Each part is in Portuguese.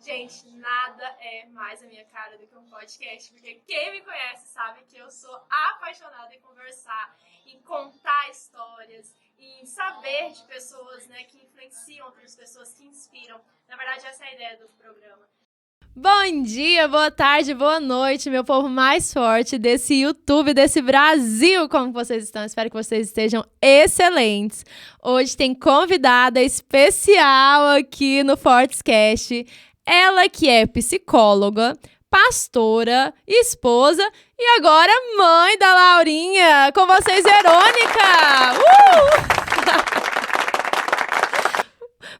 Gente, nada é mais a minha cara do que um podcast, porque quem me conhece sabe que eu sou apaixonada em conversar, em contar histórias, em saber de pessoas, né, que influenciam outras pessoas, que inspiram. Na verdade, essa é a ideia do programa. Bom dia, boa tarde, boa noite, meu povo mais forte desse YouTube, desse Brasil. Como vocês estão? Espero que vocês estejam excelentes. Hoje tem convidada especial aqui no Fortescast. Ela que é psicóloga, pastora, esposa e agora mãe da Laurinha. Com vocês, Verônica!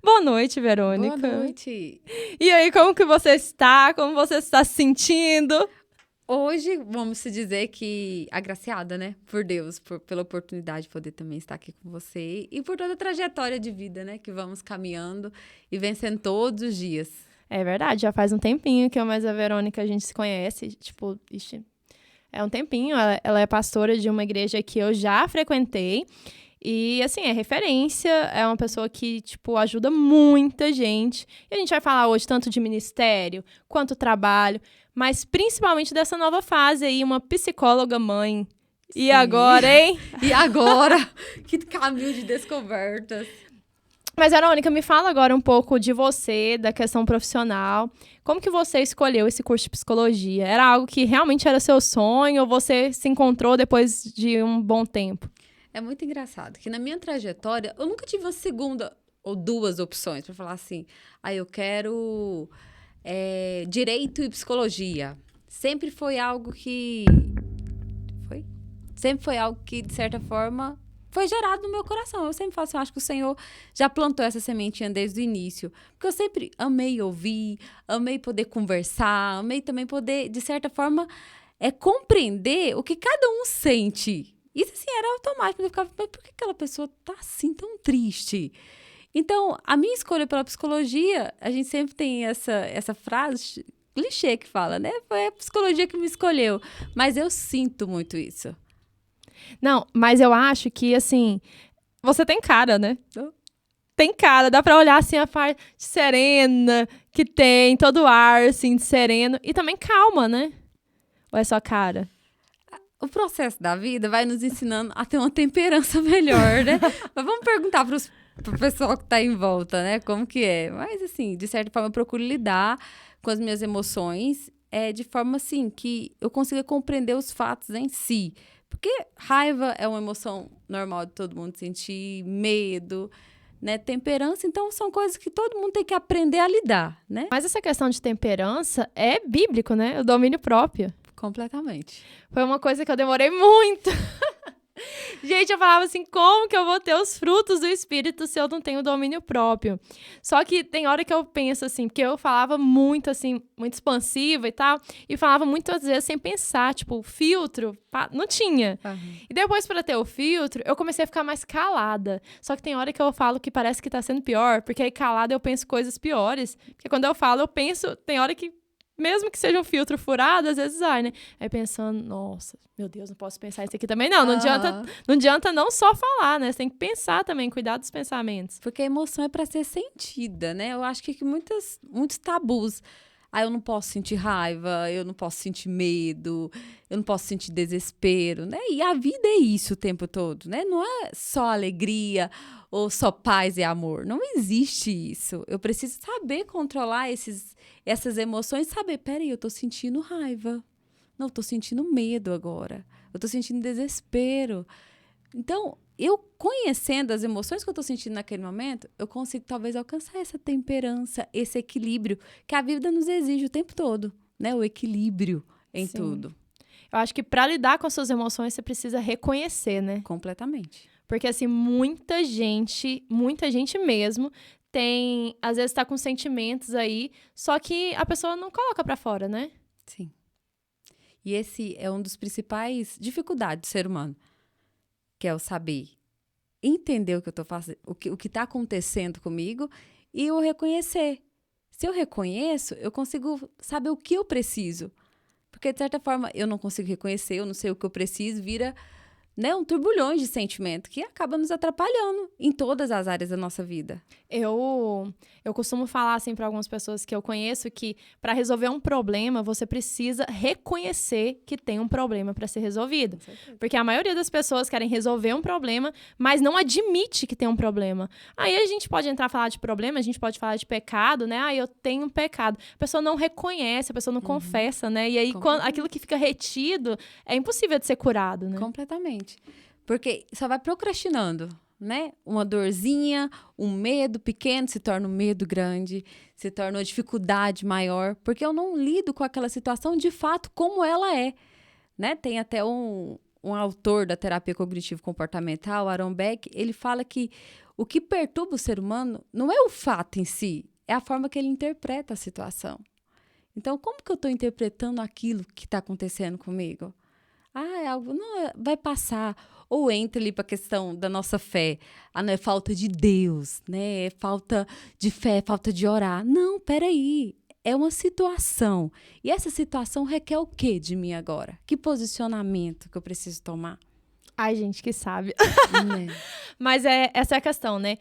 Boa noite, Verônica. Boa noite. E aí, como que você está? Como você está se sentindo? Hoje, vamos se dizer que agraciada, né? Por Deus, pela oportunidade de poder também estar aqui com você e por toda a trajetória de vida, né? Que vamos caminhando e vencendo todos os dias. É verdade, já faz um tempinho que eu mais a Verônica a gente se conhece. Tipo, é um tempinho. Ela é pastora de uma igreja que eu já frequentei. E, assim, é referência, é uma pessoa que, tipo, ajuda muita gente. E a gente vai falar hoje tanto de ministério, quanto trabalho, mas principalmente dessa nova fase aí, uma psicóloga mãe. E Sim. agora, hein? E agora? Que caminho de descobertas. Mas, Verônica, me fala agora um pouco de você, da questão profissional. Como que você escolheu esse curso de psicologia? Era algo que realmente era seu sonho ou você se encontrou depois de um bom tempo? É muito engraçado que na minha trajetória, eu nunca tive uma segunda ou duas opções para falar assim, eu quero direito e psicologia. Sempre foi algo que... Sempre foi algo que, de certa forma, foi gerado no meu coração. Eu sempre falo assim, eu acho que o Senhor já plantou essa sementinha desde o início. Porque eu sempre amei ouvir, amei poder conversar, amei também poder, de certa forma, compreender o que cada um sente. Isso, assim, era automático. Eu ficava, mas por que aquela pessoa tá assim, tão triste? Então, a minha escolha pela psicologia, a gente sempre tem essa frase clichê que fala, né? Foi a psicologia que me escolheu. Mas eu sinto muito isso. Não, mas eu acho que, assim, você tem cara, né? Tem cara, dá pra olhar, assim, a parte serena que tem, todo o ar, assim, de sereno. E também calma, né? Ou é só cara? O processo da vida vai nos ensinando a ter uma temperança melhor, né? Mas vamos perguntar pro pessoal que tá em volta, né? Como que é. Mas, assim, de certa forma, eu procuro lidar com as minhas emoções de forma, assim, que eu consiga compreender os fatos em si. Porque raiva é uma emoção normal de todo mundo sentir, medo, né? Temperança, então, são coisas que todo mundo tem que aprender a lidar, né? Mas essa questão de temperança é bíblico, né? O domínio próprio. Completamente. Foi uma coisa que eu demorei muito. Gente, eu falava assim, como que eu vou ter os frutos do Espírito se eu não tenho domínio próprio? Só que tem hora que eu penso assim, porque eu falava muito assim, muito expansiva e tal, e falava muitas vezes sem pensar, tipo, filtro, não tinha. Uhum. E depois, para ter o filtro, eu comecei a ficar mais calada. Só que tem hora que eu falo que parece que tá sendo pior, porque aí calada eu penso coisas piores. Porque quando eu falo, eu penso, tem hora que mesmo que seja um filtro furado, às vezes vai, né? Aí pensando, nossa, meu Deus, não posso pensar isso aqui também. Não adianta não só falar, né? Você tem que pensar também, cuidar dos pensamentos. Porque a emoção é para ser sentida, né? Eu acho que muitos tabus. Eu não posso sentir raiva, eu não posso sentir medo, eu não posso sentir desespero, né? E a vida é isso o tempo todo, né? Não é só alegria ou só paz e amor. Não existe isso. Eu preciso saber controlar essas emoções, saber, peraí, eu tô sentindo raiva. Não, eu tô sentindo medo agora. Eu tô sentindo desespero. Então, eu conhecendo as emoções que eu tô sentindo naquele momento, eu consigo talvez alcançar essa temperança, esse equilíbrio que a vida nos exige o tempo todo, né? O equilíbrio em Sim. tudo. Eu acho que para lidar com as suas emoções, você precisa reconhecer, né? Completamente. Porque, assim, muita gente mesmo, às vezes tá com sentimentos aí, só que a pessoa não coloca para fora, né? Sim. E esse é um dos principais dificuldades do ser humano, que é o saber entender o que eu tô fazendo, o que tá acontecendo comigo e o reconhecer. Se eu reconheço, eu consigo saber o que eu preciso. Porque, de certa forma, eu não consigo reconhecer, eu não sei o que eu preciso, vira né, um turbulhões de sentimento que acaba nos atrapalhando em todas as áreas da nossa vida. Eu costumo falar assim para algumas pessoas que eu conheço que para resolver um problema, você precisa reconhecer que tem um problema para ser resolvido. Porque a maioria das pessoas querem resolver um problema, mas não admite que tem um problema. Aí a gente pode entrar a falar de problema, a gente pode falar de pecado, né? Eu tenho um pecado. A pessoa não reconhece, a pessoa não confessa, né? E aí aquilo que fica retido é impossível de ser curado, né? Completamente. Porque só vai procrastinando, né? Uma dorzinha, um medo pequeno se torna um medo grande, se torna uma dificuldade maior, porque eu não lido com aquela situação de fato como ela é, né? Tem até um autor da terapia cognitivo-comportamental, Aaron Beck, ele fala que o que perturba o ser humano não é o fato em si, é a forma que ele interpreta a situação. Então, como que eu estou interpretando aquilo que está acontecendo comigo? É algo, não, vai passar. Ou entra ali para a questão da nossa fé. Não é falta de Deus, né? É falta de fé, falta de orar. Não, peraí. É uma situação. E essa situação requer o quê de mim agora? Que posicionamento que eu preciso tomar? Ai, gente, que sabe. Né? Mas essa é a questão, né?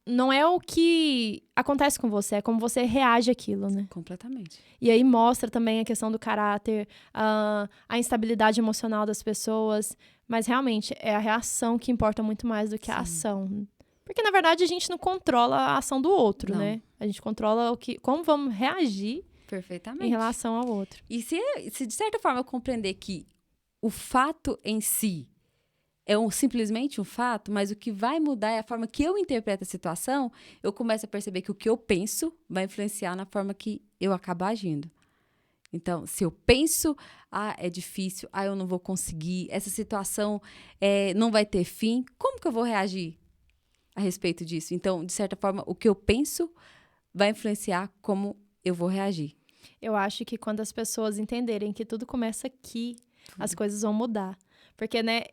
Não é o que acontece com você, é como você reage àquilo, né? Completamente. E aí mostra também a questão do caráter, a instabilidade emocional das pessoas. Mas realmente é a reação que importa muito mais do que a ação. Porque, na verdade, a gente não controla a ação do outro, né? A gente controla como vamos reagir perfeitamente em relação ao outro. E se de certa forma eu compreender que o fato em si é simplesmente um fato, mas o que vai mudar é a forma que eu interpreto a situação, eu começo a perceber que o que eu penso vai influenciar na forma que eu acabo agindo. Então, se eu penso, é difícil, eu não vou conseguir, essa situação não vai ter fim, como que eu vou reagir a respeito disso? Então, de certa forma, o que eu penso vai influenciar como eu vou reagir. Eu acho que quando as pessoas entenderem que tudo começa aqui, as coisas vão mudar. Porque, né,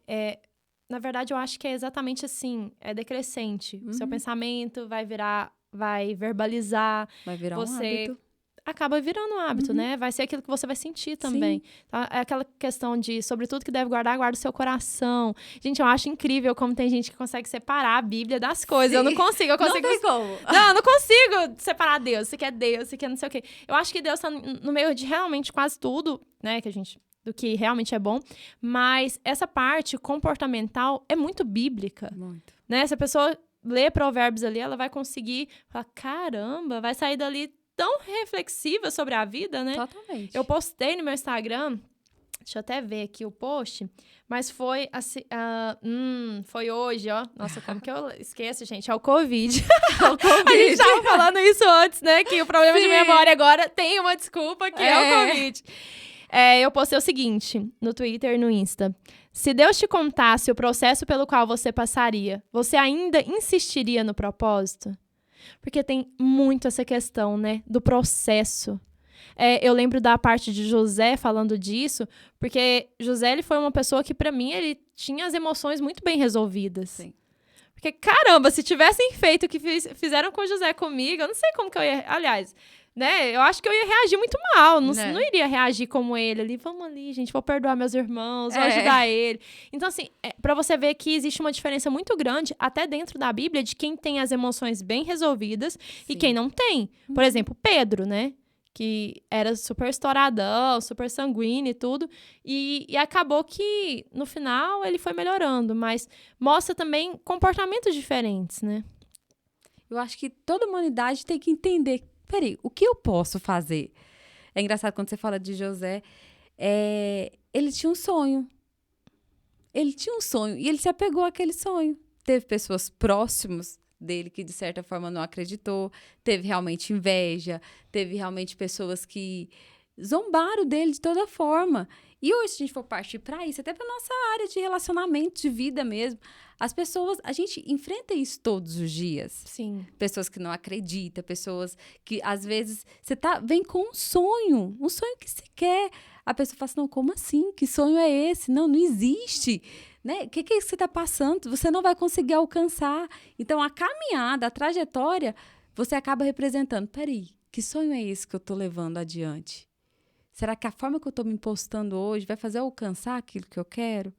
na verdade, eu acho que é exatamente assim, é decrescente. O seu pensamento vai verbalizar. Vai virar um hábito. Acaba virando um hábito, né? Vai ser aquilo que você vai sentir também. Então, é aquela questão de, sobre tudo que deve guardar, guarda o seu coração. Gente, eu acho incrível como tem gente que consegue separar a Bíblia das coisas. Eu não consigo. Não tem como. Não, eu não consigo separar Deus. Isso aqui é Deus, isso aqui é não sei o quê. Eu acho que Deus tá no meio de realmente quase tudo, né? Do que realmente é bom. Mas essa parte comportamental é muito bíblica. Muito. Né? Se a pessoa lê Provérbios ali, ela vai conseguir falar, caramba, vai sair dali tão reflexiva sobre a vida, né? Totalmente. Eu postei no meu Instagram, deixa eu até ver aqui o post, mas foi assim, foi hoje, ó. Nossa, como que eu esqueço, gente? É o Covid. A gente tava falando isso antes, né? Que o problema de memória agora tem uma desculpa, que é o Covid. Eu postei o seguinte no Twitter e no Insta. Se Deus te contasse o processo pelo qual você passaria, você ainda insistiria no propósito? Porque tem muito essa questão, né, do processo. Eu lembro da parte de José falando disso, porque José ele foi uma pessoa que, pra mim, ele tinha as emoções muito bem resolvidas. Sim. Porque, caramba, se tivessem feito o que fizeram com José comigo, eu não sei como que eu ia... Aliás, né, eu acho que eu ia reagir muito mal. Não iria reagir como ele ali. Vamos ali, gente, vou perdoar meus irmãos, vou ajudar ele. Então, assim, pra você ver que existe uma diferença muito grande, até dentro da Bíblia, de quem tem as emoções bem resolvidas e quem não tem. Por exemplo, Pedro, né? Que era super estouradão, super sanguíneo e tudo. E acabou que, no final, ele foi melhorando. Mas mostra também comportamentos diferentes, né? Eu acho que toda a humanidade tem que entender... Peraí, o que eu posso fazer? É engraçado quando você fala de José. Ele tinha um sonho. Ele tinha um sonho e ele se apegou àquele sonho. Teve pessoas próximas dele que, de certa forma, não acreditou. Teve realmente inveja. Teve realmente pessoas que zombaram dele de toda forma. E hoje, se a gente for partir para isso, até para nossa área de relacionamento, de vida mesmo, as pessoas, a gente enfrenta isso todos os dias. Sim. Pessoas que não acreditam, pessoas que, às vezes, você vem com um sonho que você quer. A pessoa fala assim, não, como assim? Que sonho é esse? Não existe. Né? O que é isso que você está passando? Você não vai conseguir alcançar. Então, a caminhada, a trajetória, você acaba representando. Peraí, que sonho é esse que eu estou levando adiante? Será que a forma que eu estou me impostando hoje vai fazer eu alcançar aquilo que eu quero?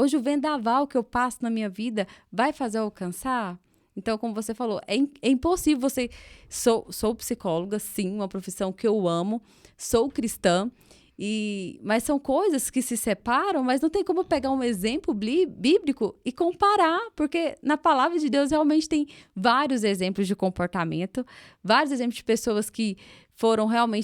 Hoje o vendaval que eu passo na minha vida vai fazer eu alcançar? Então, como você falou, é impossível você... Sou psicóloga, sim, uma profissão que eu amo, sou cristã, mas são coisas que se separam, mas não tem como pegar um exemplo bíblico e comparar, porque na palavra de Deus realmente tem vários exemplos de comportamento, vários exemplos de pessoas que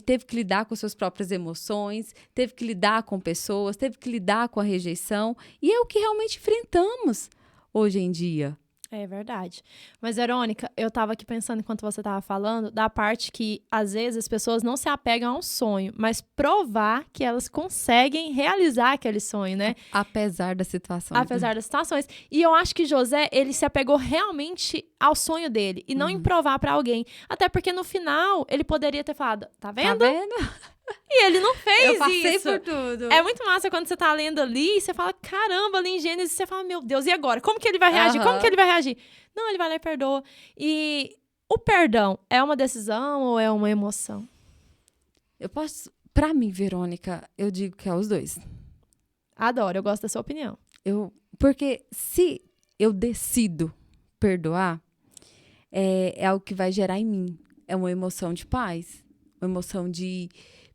teve que lidar com suas próprias emoções, teve que lidar com pessoas, teve que lidar com a rejeição, e é o que realmente enfrentamos hoje em dia. É verdade. Mas, Verônica, eu tava aqui pensando enquanto você tava falando, da parte que, às vezes, as pessoas não se apegam a um sonho, mas provar que elas conseguem realizar aquele sonho, né? Apesar das situações. Apesar das situações. E eu acho que José, ele se apegou realmente ao sonho dele, e não em provar pra alguém. Até porque, no final, ele poderia ter falado, tá vendo? Tá vendo? E ele não fez isso. Eu passei por tudo. É muito massa quando você tá lendo ali e você fala, caramba, ali em Gênesis, você fala, meu Deus, e agora? Como que ele vai reagir? Como que ele vai reagir? Não, ele vai lá e perdoa. E o perdão é uma decisão ou é uma emoção? Pra mim, Verônica, eu digo que é os dois. Adoro, eu gosto da sua opinião. Porque se eu decido perdoar, é algo que vai gerar em mim. É uma emoção de paz, uma emoção de...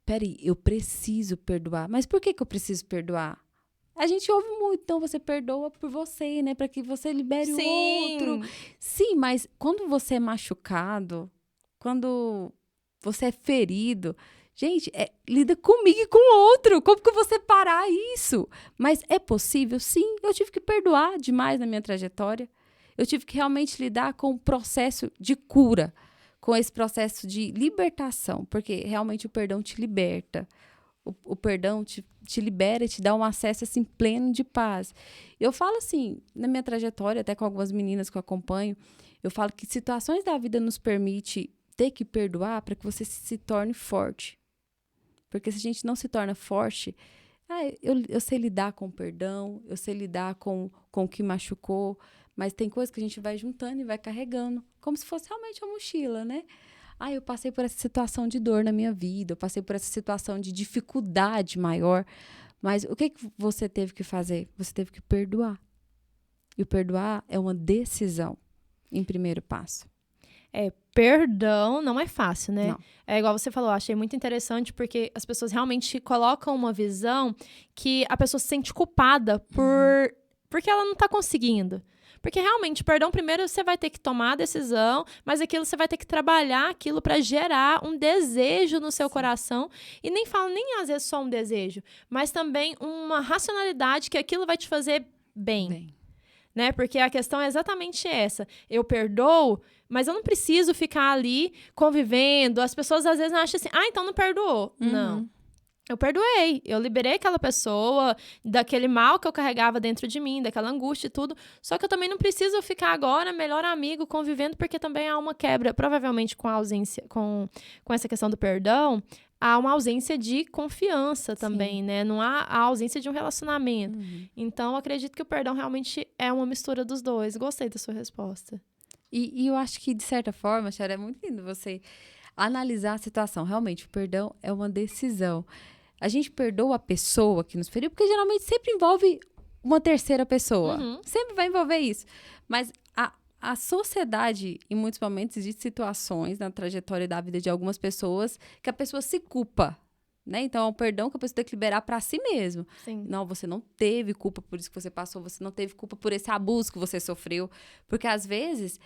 Peraí, eu preciso perdoar. Mas por que eu preciso perdoar? A gente ouve muito, então você perdoa por você, né? Para que você libere o outro. Sim, mas quando você é machucado, quando você é ferido, gente, lida comigo e com o outro. Como que eu vou separar isso? Mas é possível? Sim, eu tive que perdoar demais na minha trajetória. Eu tive que realmente lidar com o processo de cura, com esse processo de libertação, porque realmente o perdão te liberta. O perdão te libera e te dá um acesso assim, pleno de paz. Eu falo assim, na minha trajetória, até com algumas meninas que eu acompanho, eu falo que situações da vida nos permite ter que perdoar para que você se torne forte. Porque se a gente não se torna forte, eu sei lidar com o perdão, eu sei lidar com o que machucou, mas tem coisas que a gente vai juntando e vai carregando, como se fosse realmente uma mochila, né? Eu passei por essa situação de dor na minha vida, eu passei por essa situação de dificuldade maior, mas o que você teve que fazer? Você teve que perdoar. E o perdoar é uma decisão em primeiro passo. Perdão não é fácil, né? Não. É igual você falou, eu achei muito interessante porque as pessoas realmente colocam uma visão que a pessoa se sente culpada porque ela não tá conseguindo. Porque realmente, perdão, primeiro você vai ter que tomar a decisão, mas aquilo você vai ter que trabalhar aquilo para gerar um desejo no seu coração. E nem falo nem às vezes só um desejo, mas também uma racionalidade que aquilo vai te fazer bem. Né? Porque a questão é exatamente essa. Eu perdoo, mas eu não preciso ficar ali convivendo. As pessoas às vezes acham assim, então não perdoou. Não. Eu perdoei, eu liberei aquela pessoa daquele mal que eu carregava dentro de mim, daquela angústia e tudo, só que eu também não preciso ficar agora melhor amigo convivendo, porque também há uma quebra, provavelmente com a ausência, com essa questão do perdão, há uma ausência de confiança também, Sim. né? Não há a ausência de um relacionamento. Então, eu acredito que o perdão realmente é uma mistura dos dois. Gostei da sua resposta. E eu acho que, de certa forma, Chara, é muito lindo você analisar a situação. Realmente, o perdão é uma decisão. A gente perdoa a pessoa que nos feriu, porque geralmente sempre envolve uma terceira pessoa. Sempre vai envolver isso. Mas a sociedade, em muitos momentos, existem situações na trajetória da vida de algumas pessoas que a pessoa se culpa, né? Então, é um perdão que a pessoa tem que liberar para si mesmo. Sim. Não, você não teve culpa por isso que você passou, você não teve culpa por esse abuso que você sofreu. Porque, às vezes,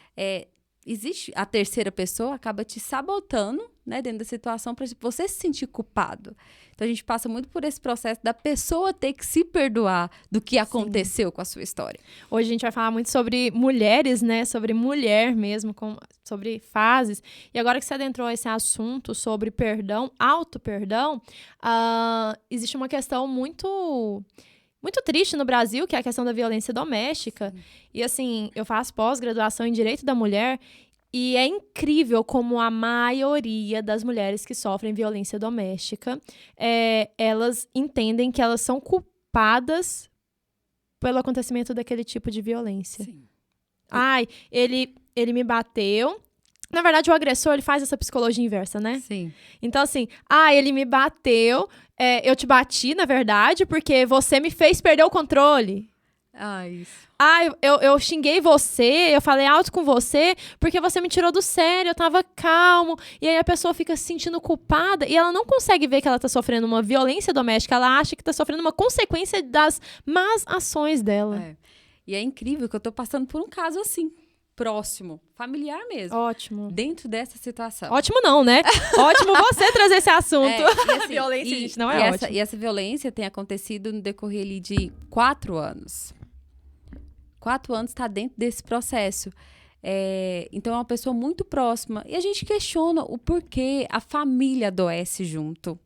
existe a terceira pessoa, acaba te sabotando, né, dentro da situação para você se sentir culpado. Então, a gente passa muito por esse processo da pessoa ter que se perdoar do que aconteceu com a sua história. Hoje a gente vai falar muito sobre mulheres, né? Sobre mulher mesmo, sobre fases. E agora que você adentrou esse assunto sobre perdão, auto-perdão, existe uma questão muito triste no Brasil, que é a questão da violência doméstica. Sim. E assim, eu faço pós-graduação em Direito da Mulher e é incrível como a maioria das mulheres que sofrem violência doméstica, elas entendem que elas são culpadas pelo acontecimento daquele tipo de violência. Sim. Ele me bateu. Na verdade, o agressor, ele faz essa psicologia inversa, né? Sim. Então, assim, ele me bateu, eu te bati, na verdade, porque você me fez perder o controle. Isso. Eu xinguei você, eu falei alto com você, porque você me tirou do sério, eu tava calmo. E aí a pessoa fica se sentindo culpada e ela não consegue ver que ela tá sofrendo uma violência doméstica, ela acha que tá sofrendo uma consequência das más ações dela. E é incrível que eu tô passando por um caso assim, próximo, familiar mesmo. Ótimo. Dentro dessa situação. Ótimo não, né? Ótimo você trazer esse assunto. E assim, violência, gente, não é ótimo. E essa violência tem acontecido no decorrer ali de 4 anos. 4 anos está dentro desse processo. Então, é uma pessoa muito próxima. E a gente questiona o porquê a família adoece junto.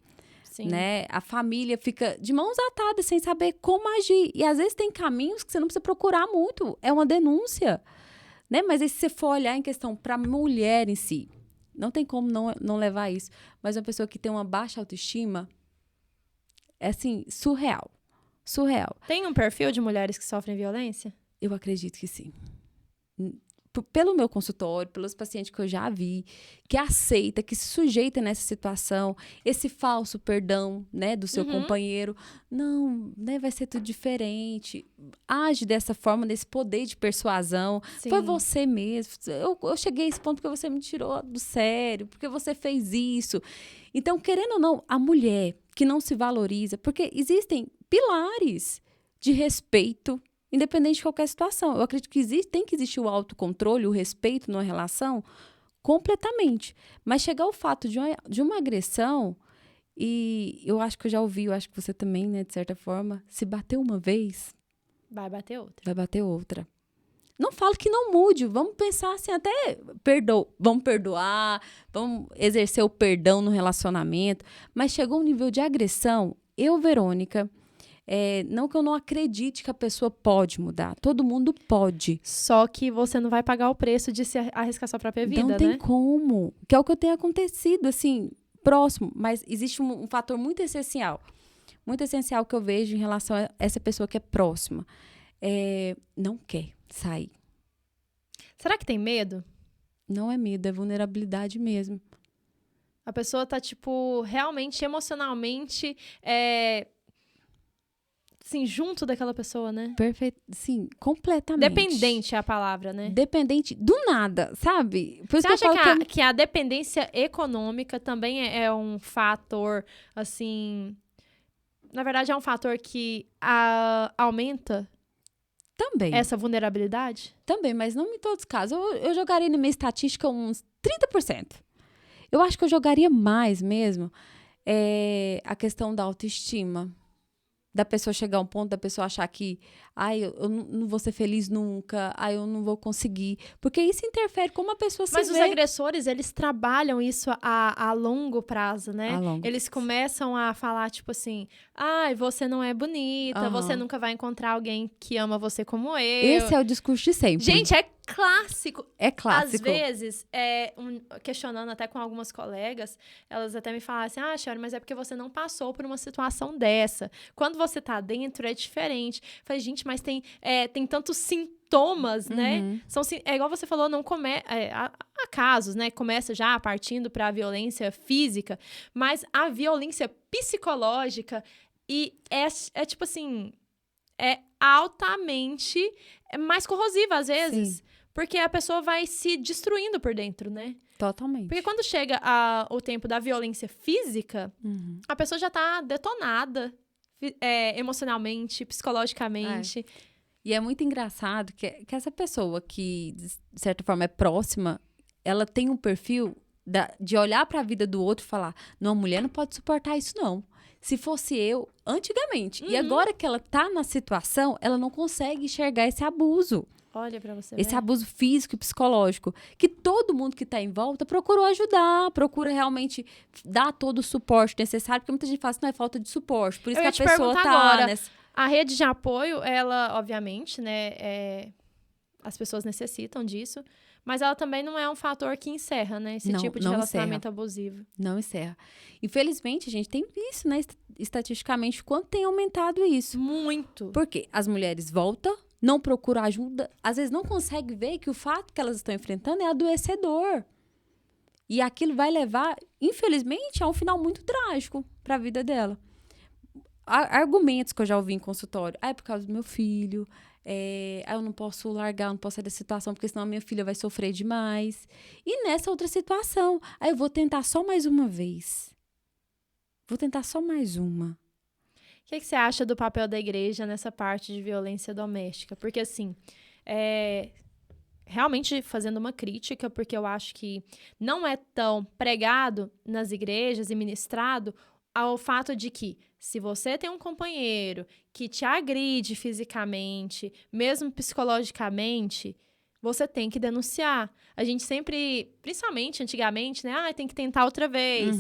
Sim. Né? A família fica de mãos atadas, sem saber como agir. E, às vezes, tem caminhos que você não precisa procurar muito. É uma denúncia. Né? Mas aí, se você for olhar em questão para a mulher em si, não tem como não levar isso. Mas uma pessoa que tem uma baixa autoestima, é assim, surreal. Surreal. Tem um perfil de mulheres que sofrem violência? Eu acredito que sim. Pelo meu consultório, pelos pacientes que eu já vi, que aceita, que se sujeita nessa situação, esse falso perdão, né, do seu companheiro, não, né, vai ser tudo diferente. Age dessa forma, desse poder de persuasão. Sim. Foi você mesmo. Eu cheguei a esse ponto porque você me tirou do sério, porque você fez isso. Então, querendo ou não, a mulher que não se valoriza, porque existem pilares de respeito, independente de qualquer situação. Eu acredito que tem que existir o autocontrole, o respeito numa relação, completamente. Mas chegar ao fato de uma agressão, e eu acho que eu já ouvi, eu acho que você também, né, de certa forma, se bater uma vez, vai bater outra. Vai bater outra. Não falo que não mude, vamos pensar assim, até vamos perdoar, vamos exercer o perdão no relacionamento, mas chegou um nível de agressão, Verônica, não que eu não acredite que a pessoa pode mudar. Todo mundo pode. Só que você não vai pagar o preço de se arriscar sua própria vida, não tem como. Que é o que tem acontecido, assim, próximo. Mas existe um fator muito essencial. Muito essencial que eu vejo em relação a essa pessoa que é próxima. Não quer sair. Será que tem medo? Não é medo, é vulnerabilidade mesmo. A pessoa tá, tipo, realmente, emocionalmente... Assim, junto daquela pessoa, né? Perfeito. Sim, completamente. Dependente é a palavra, né? Dependente do nada, sabe? Por isso Você que eu acha falo que a dependência econômica também é um fator, assim... Na verdade, é um fator que aumenta também essa vulnerabilidade? Também, mas não em todos os casos. Eu jogaria na minha estatística uns 30%. Eu acho que eu jogaria mais mesmo a questão da autoestima. Da pessoa chegar a um ponto da pessoa achar que eu não vou ser feliz nunca, eu não vou conseguir. Porque isso interfere como a pessoa se vê. Mas os agressores, eles trabalham isso a longo prazo, né? Eles começam a falar, tipo assim, você não é bonita, você nunca vai encontrar alguém que ama você como eu. Esse é o discurso de sempre. Gente, é clássico. É clássico. Às vezes, questionando até com algumas colegas, elas até me falam assim, Sharon, mas é porque você não passou por uma situação dessa. Quando você tá dentro, é diferente. Eu falei, gente, mas tem tantos sintomas, né? É igual você falou, não há casos, né? Começa já partindo para a violência física, mas a violência psicológica é tipo assim, é altamente mais corrosiva às vezes. Sim. Porque a pessoa vai se destruindo por dentro, né? Totalmente. Porque quando chega o tempo da violência física, a pessoa já tá detonada emocionalmente, psicologicamente. E é muito engraçado que essa pessoa que, de certa forma, é próxima, ela tem um perfil de olhar para a vida do outro e falar, não, a mulher não pode suportar isso, não. Se fosse eu, antigamente. E agora que ela tá na situação, ela não consegue enxergar esse abuso. Olha pra você esse abuso físico e psicológico, que todo mundo que tá em volta procurou ajudar, procura realmente dar todo o suporte necessário, porque muita gente fala assim, não, é falta de suporte, por isso que a pessoa tá agora, a rede de apoio, ela, obviamente, né, as pessoas necessitam disso, mas ela também não é um fator que encerra, né, esse tipo de relacionamento abusivo. Não encerra. Infelizmente, a gente tem visto, né, estatisticamente, quanto tem aumentado isso. Muito. Porque as mulheres voltam, não procuram ajuda, às vezes não consegue ver que o fato que elas estão enfrentando é adoecedor. E aquilo vai levar, infelizmente, a um final muito trágico para a vida dela. Argumentos que eu já ouvi em consultório. É por causa do meu filho, Eu não posso largar, não posso sair da situação, porque senão a minha filha vai sofrer demais. E nessa outra situação, aí eu vou tentar só mais uma vez. Vou tentar só mais uma. O que você acha do papel da igreja nessa parte de violência doméstica? Porque, assim, realmente fazendo uma crítica, porque eu acho que não é tão pregado nas igrejas e ministrado ao fato de que, se você tem um companheiro que te agride fisicamente, mesmo psicologicamente, você tem que denunciar. A gente sempre, principalmente antigamente, né? Tem que tentar outra vez.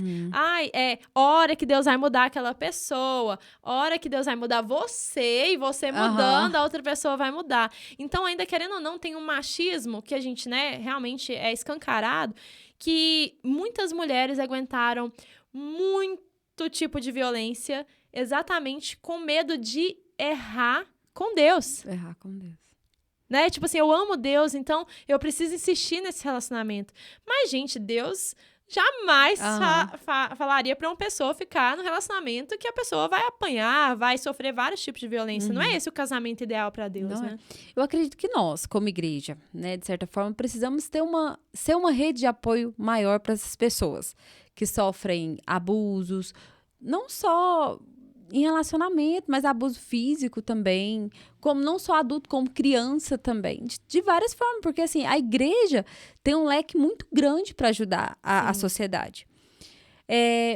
Hora que Deus vai mudar aquela pessoa. Hora que Deus vai mudar você, e você mudando, a outra pessoa vai mudar. Então, ainda querendo ou não, tem um machismo que a gente, né, realmente é escancarado, que muitas mulheres aguentaram muito tipo de violência exatamente com medo de errar com Deus. Errar com Deus. Né? Tipo assim, eu amo Deus, então eu preciso insistir nesse relacionamento. Mas, gente, Deus jamais falaria pra uma pessoa ficar no relacionamento que a pessoa vai apanhar, vai sofrer vários tipos de violência. Não é esse o casamento ideal pra Deus, Não né? Eu acredito que nós, como igreja, né, de certa forma, precisamos ser uma rede de apoio maior para essas pessoas que sofrem abusos, não só em relacionamento, mas abuso físico também, como não só adulto, como criança também, de várias formas, porque assim, a igreja tem um leque muito grande para ajudar a sociedade.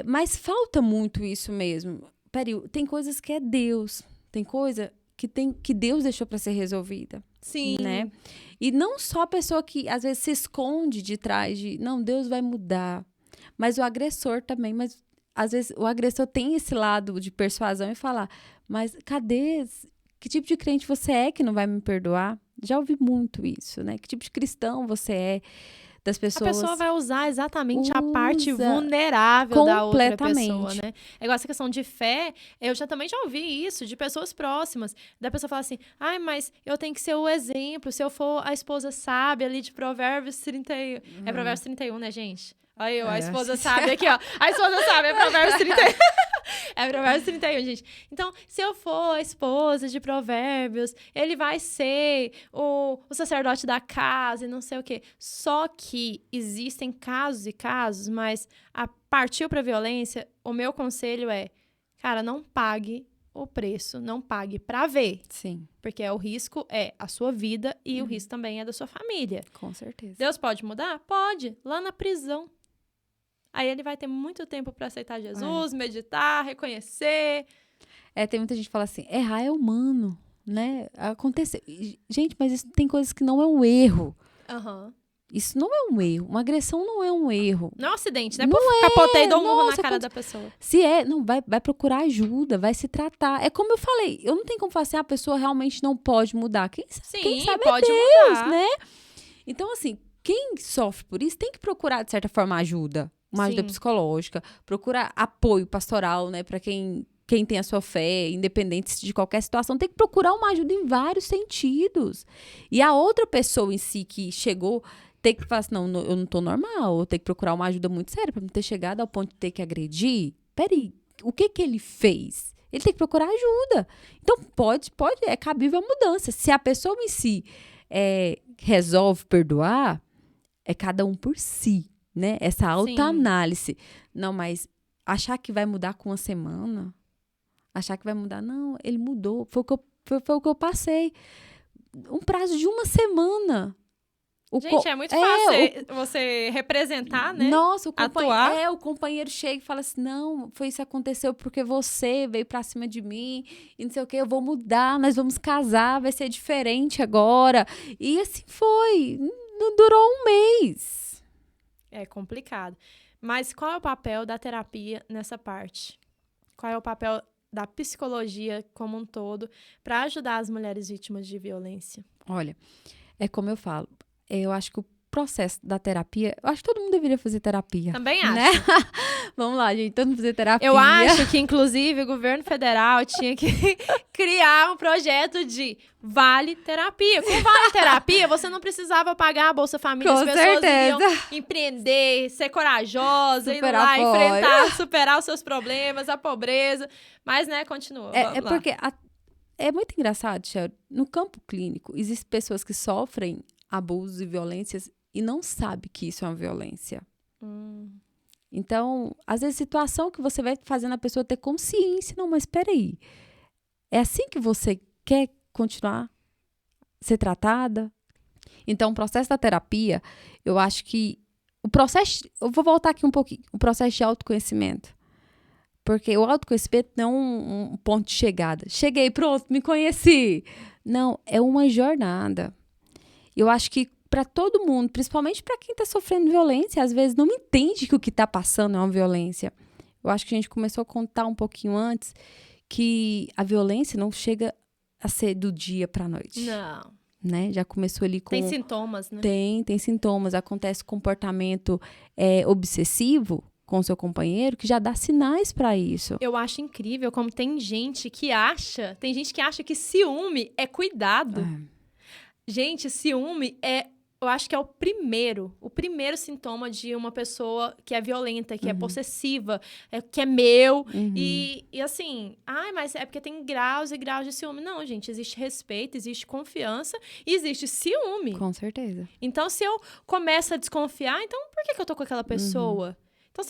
Mas falta muito isso mesmo. Peraí, tem coisas que é Deus, tem coisa que Deus deixou para ser resolvida. Sim. Né? E não só a pessoa que às vezes se esconde de trás de, não, Deus vai mudar, mas o agressor também, mas às vezes o agressor tem esse lado de persuasão e falar, mas cadê? Que tipo de crente você é que não vai me perdoar? Já ouvi muito isso, né? Que tipo de cristão você é? Das pessoas... A pessoa vai usar exatamente a parte vulnerável da outra pessoa, né? É igual essa questão de fé, eu também já ouvi isso de pessoas próximas, da pessoa falar assim, mas eu tenho que ser o exemplo, se eu for a esposa sábia ali de Provérbios 31, é Provérbios 31, né, gente? Olha eu, a esposa sábia aqui, ó. A esposa sábia é Provérbios 31. É Provérbios 31, gente. Então, se eu for a esposa de Provérbios, ele vai ser o sacerdote da casa e não sei o quê. Só que existem casos e casos, mas partiu pra violência, o meu conselho é, cara, não pague o preço, não pague pra ver. Sim. Porque o risco é a sua vida e o risco também é da sua família. Com certeza. Deus pode mudar? Pode. Lá na prisão. Aí ele vai ter muito tempo para aceitar Jesus, meditar, reconhecer. Tem muita gente que fala assim, errar é humano, né? Acontece. Gente, mas isso tem coisas que não é um erro. Isso não é um erro. Uma agressão não é um erro. Não é um acidente, né? Capotei e dou um murro na cara da pessoa. Se não, vai procurar ajuda, vai se tratar. É como eu falei, eu não tenho como falar assim, a pessoa realmente não pode mudar. Quem sabe pode Deus, mudar, né? Então, assim, quem sofre por isso tem que procurar, de certa forma, ajuda. Uma ajuda psicológica, procurar apoio pastoral, né? Para quem tem a sua fé, independente de qualquer situação, tem que procurar uma ajuda em vários sentidos. E a outra pessoa em si que chegou, tem que falar assim, não, eu não tô normal, eu tenho que procurar uma ajuda muito séria para não ter chegado ao ponto de ter que agredir. Peraí, o que ele fez? Ele tem que procurar ajuda. Então, é cabível a mudança. Se a pessoa em si resolve perdoar, é cada um por si. Né? Essa autoanálise. Não, mas achar que vai mudar com uma semana, achar que vai mudar, não, ele mudou, foi o que eu passei. Um prazo de uma semana. Gente, é muito fácil você representar, né? Nossa, atuar. O companheiro chega e fala assim, não, foi isso que aconteceu porque você veio pra cima de mim e não sei o que, eu vou mudar, nós vamos casar, vai ser diferente agora. E assim foi, não durou um mês. É complicado. Mas qual é o papel da terapia nessa parte? Qual é o papel da psicologia como um todo para ajudar as mulheres vítimas de violência? Olha, é como eu falo, eu acho que o processo da terapia, eu acho que todo mundo deveria fazer terapia. Também acho. Né? Vamos lá, gente, todo mundo fazer terapia. Eu acho que, inclusive, o governo federal tinha que criar um projeto de Vale Terapia. Com Vale Terapia, você não precisava pagar a Bolsa Família. Com as pessoas certeza. iriam empreender, ser corajosa, ir lá, superar os seus problemas, a pobreza. Mas, né, continua. Porque É muito engraçado, Shelly. No campo clínico, existem pessoas que sofrem abusos e violências e não sabem que isso é uma violência. Então, às vezes, situação que você vai fazendo a pessoa ter consciência. Não, mas espera aí. É assim que você quer continuar a ser tratada? Então, o processo da terapia, eu acho que eu vou voltar aqui um pouquinho, o processo de autoconhecimento. Porque o autoconhecimento não é um ponto de chegada. Cheguei, pronto, me conheci. Não, é uma jornada. Eu acho que para todo mundo, principalmente para quem está sofrendo violência, às vezes não entende que o que está passando é uma violência. Eu acho que a gente começou a contar um pouquinho antes que a violência não chega a ser do dia para a noite. Não. Né? Já começou ali com... Tem sintomas, né? Tem sintomas. Acontece comportamento obsessivo com o seu companheiro que já dá sinais para isso. Eu acho incrível como tem gente que acha que ciúme é cuidado. Gente, ciúme eu acho que é o primeiro sintoma de uma pessoa que é violenta, que é possessiva, que é meu. E assim, mas é porque tem graus e graus de ciúme. Não, gente, existe respeito, existe confiança e existe ciúme. Com certeza. Então, se eu começo a desconfiar, então por que eu tô com aquela pessoa? Então,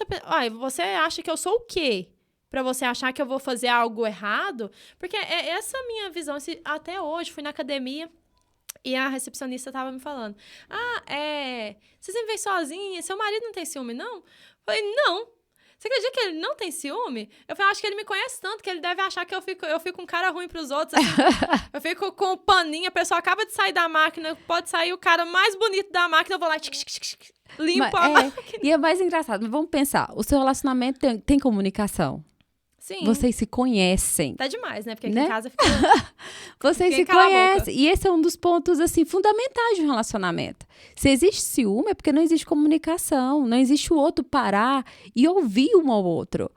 você acha que eu sou o quê? Pra você achar que eu vou fazer algo errado? Porque é essa minha visão. Até hoje, fui na academia e a recepcionista tava me falando. Você sempre vem sozinha, seu marido não tem ciúme, não? Eu falei, não. Você acredita que ele não tem ciúme? Eu falei, acho que ele me conhece tanto que ele deve achar que eu fico um cara ruim pros outros. Assim. Eu fico com o paninho, a pessoa acaba de sair da máquina, pode sair o cara mais bonito da máquina, eu vou lá, limpo a máquina. E é mais engraçado, vamos pensar, o seu relacionamento tem comunicação. Sim. Vocês se conhecem. Tá demais, né? Porque aqui em casa fica... Vocês se conhecem. E esse é um dos pontos, assim, fundamentais de um relacionamento. Se existe ciúme, é porque não existe comunicação. Não existe o outro parar e ouvir um ao outro.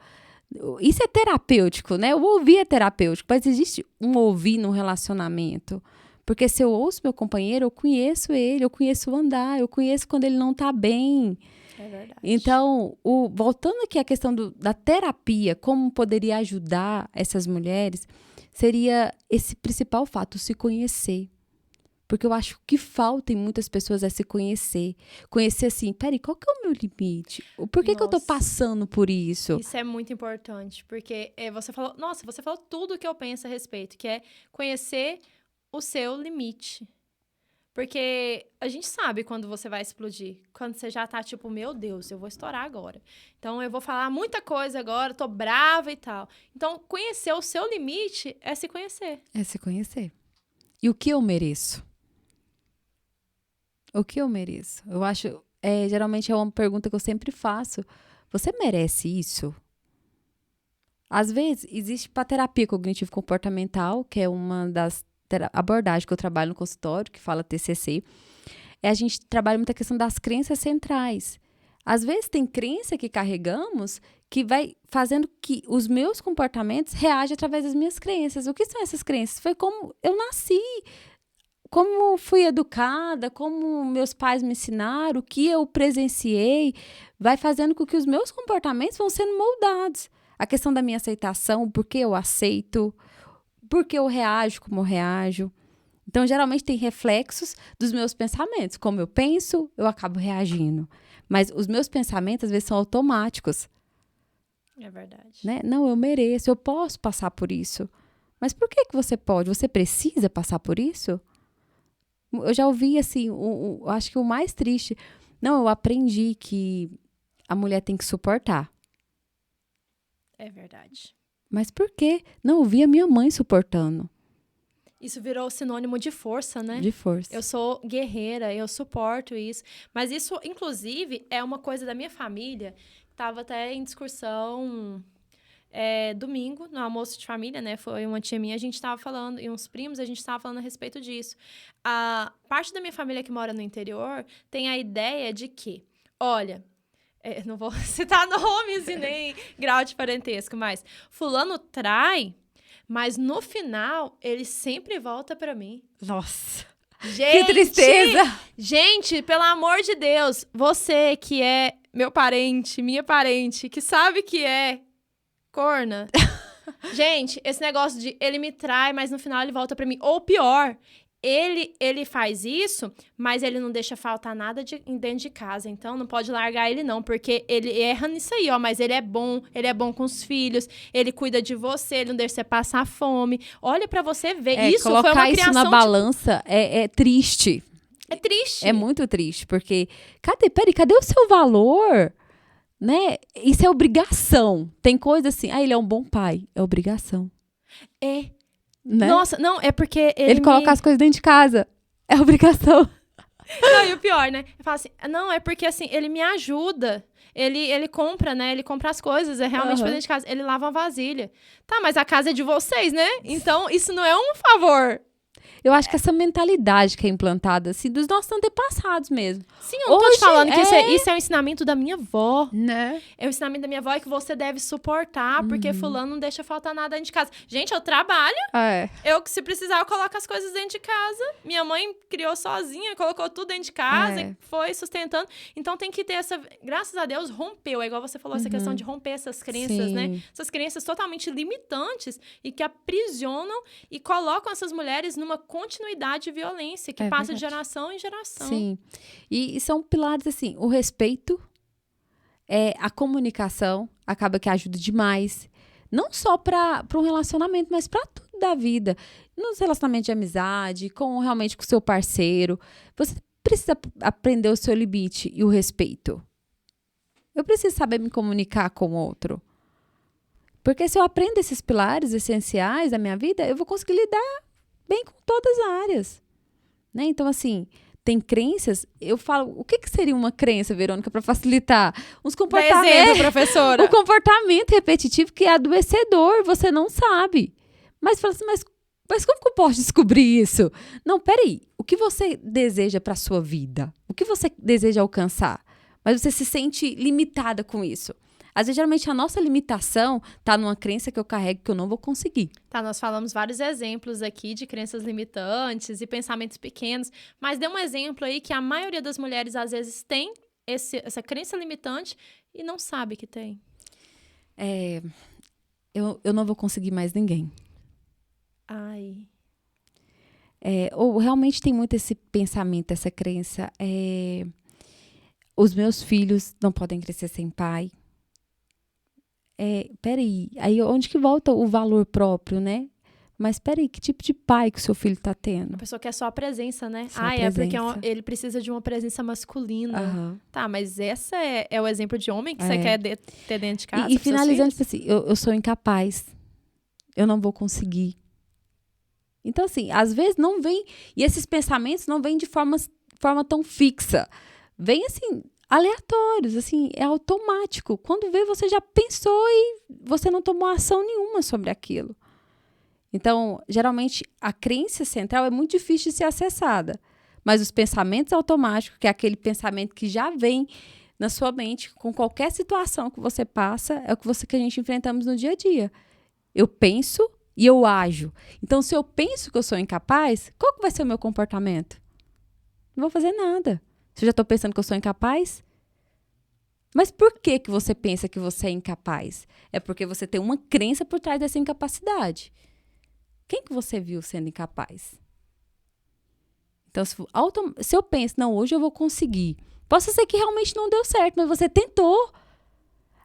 Isso é terapêutico, né? O ouvir é terapêutico, mas existe um ouvir no relacionamento. Porque se eu ouço meu companheiro, eu conheço ele, eu conheço o andar, eu conheço quando ele não tá bem. É verdade. Então, voltando aqui à questão da terapia, como poderia ajudar essas mulheres, seria esse principal fato, se conhecer. Porque eu acho que falta em muitas pessoas se conhecer. Conhecer assim, peraí, qual que é o meu limite? Por que eu tô passando por isso? Isso é muito importante, porque você falou tudo que eu penso a respeito, que é conhecer o seu limite. Porque a gente sabe quando você vai explodir. Quando você já tá tipo, meu Deus, eu vou estourar agora. Então, eu vou falar muita coisa agora, tô brava e tal. Então, conhecer o seu limite é se conhecer. É se conhecer. E o que eu mereço? O que eu mereço? Eu acho, geralmente é uma pergunta que eu sempre faço. Você merece isso? Às vezes, existe para terapia cognitivo-comportamental, que é uma das abordagem que eu trabalho no consultório, que fala TCC, a gente trabalha muito a questão das crenças centrais. Às vezes tem crença que carregamos que vai fazendo que os meus comportamentos reagem através das minhas crenças. O que são essas crenças? Foi como eu nasci, como fui educada, como meus pais me ensinaram, o que eu presenciei, vai fazendo com que os meus comportamentos vão sendo moldados. A questão da minha aceitação, por que eu aceito, porque eu reajo como eu reajo. Então, geralmente tem reflexos dos meus pensamentos. Como eu penso, eu acabo reagindo. Mas os meus pensamentos, às vezes, são automáticos. É verdade. Né? Não, eu mereço, eu posso passar por isso. Mas por que você pode? Você precisa passar por isso? Eu já ouvi, assim, acho que o mais triste... Não, eu aprendi que a mulher tem que suportar. É verdade. Mas por quê? Não, eu vi a minha mãe suportando. Isso virou sinônimo de força, né? De força. Eu sou guerreira, eu suporto isso. Mas isso, inclusive, é uma coisa da minha família. Estava até em discussão domingo, no almoço de família, né? Foi uma tia minha, a gente estava falando, e uns primos, a gente estava falando a respeito disso. A parte da minha família que mora no interior tem a ideia de que, olha... não vou citar nomes e nem grau de parentesco, mas fulano trai, mas no final ele sempre volta pra mim. Nossa, gente, que tristeza! Gente, pelo amor de Deus, você que é meu parente, minha parente, que sabe que é corna, Gente, esse negócio de ele me trai, mas no final ele volta pra mim. Ou pior, ele faz isso, mas ele não deixa faltar nada dentro de casa. Então, não pode largar ele, não. Porque ele erra nisso aí, ó. Mas ele é bom com os filhos. Ele cuida de você, ele não deixa você passar fome. Olha pra você ver. Isso foi uma criação... Colocar isso na balança é triste. É triste. É muito triste, porque... Cadê o seu valor? Né? Isso é obrigação. Tem coisa assim, ele é um bom pai. É obrigação. É. Né? Nossa, não, é porque ele coloca as coisas dentro de casa. É obrigação. Não, e o pior, né? Eu falo assim, não, é porque assim, ele me ajuda. Ele compra, né? Ele compra as coisas, é realmente pra dentro de casa. Ele lava a vasilha. Tá, mas a casa é de vocês, né? Então, isso não é um favor. Eu acho que essa mentalidade que é implantada, assim, dos nossos antepassados mesmo. Sim, eu não tô te falando que isso é o ensinamento da minha avó. Né? É o ensinamento da minha avó, é que você deve suportar, porque fulano não deixa faltar nada dentro de casa. Gente, eu trabalho. Eu, se precisar, eu coloco as coisas dentro de casa. Minha mãe criou sozinha, colocou tudo dentro de casa e foi sustentando. Então, tem que ter essa... Graças a Deus, rompeu. É igual você falou, essa questão de romper essas crenças, né? Essas crenças totalmente limitantes e que aprisionam e colocam essas mulheres numa continuidade de violência que passa de geração em geração. Sim. E são pilares, assim, o respeito, a comunicação, acaba que ajuda demais. Não só para um relacionamento, mas para tudo da vida. Nos relacionamentos de amizade, realmente com o seu parceiro. Você precisa aprender o seu limite e o respeito. Eu preciso saber me comunicar com o outro. Porque se eu aprendo esses pilares essenciais da minha vida, eu vou conseguir lidar bem com todas as áreas, né? Então, assim, tem crenças... Eu falo, o que seria uma crença, Verônica, para facilitar? Uns comportamentos... Exemplo, professora. O comportamento repetitivo que é adoecedor, você não sabe. Mas fala assim, mas como que eu posso descobrir isso? Não, peraí. O que você deseja para sua vida? O que você deseja alcançar? Mas você se sente limitada com isso. Às vezes, geralmente, a nossa limitação tá numa crença que eu carrego que eu não vou conseguir. Tá, nós falamos vários exemplos aqui de crenças limitantes e pensamentos pequenos, mas dê um exemplo aí que a maioria das mulheres, às vezes, tem essa crença limitante e não sabe que tem. Eu não vou conseguir mais ninguém. Ai. Ou realmente tem muito esse pensamento, essa crença. Os meus filhos não podem crescer sem pai. Peraí, aí onde que volta o valor próprio, né? Mas peraí, que tipo de pai que o seu filho tá tendo? A pessoa quer só a presença, né? Só a é porque presença. ele precisa de uma presença masculina. Aham. Tá, mas essa é o exemplo de homem que você quer ter dentro de casa? E finalizando, tipo assim, eu sou incapaz. Eu não vou conseguir. Então, assim, às vezes não vem... E esses pensamentos não vêm de forma tão fixa. Vem, assim... aleatórios, assim, é automático. Quando vê, você já pensou e você não tomou ação nenhuma sobre aquilo. Então, geralmente, a crença central é muito difícil de ser acessada. Mas os pensamentos automáticos, que é aquele pensamento que já vem na sua mente com qualquer situação que você passa, é o que a gente enfrentamos no dia a dia. Eu penso e eu ajo. Então, se eu penso que eu sou incapaz, qual que vai ser o meu comportamento? Não vou fazer nada. Se eu já estou pensando que eu sou incapaz? Mas por que você pensa que você é incapaz? É porque você tem uma crença por trás dessa incapacidade. Quem que você viu sendo incapaz? Então, se eu penso, não, hoje eu vou conseguir. Posso ser que realmente não deu certo, mas você tentou.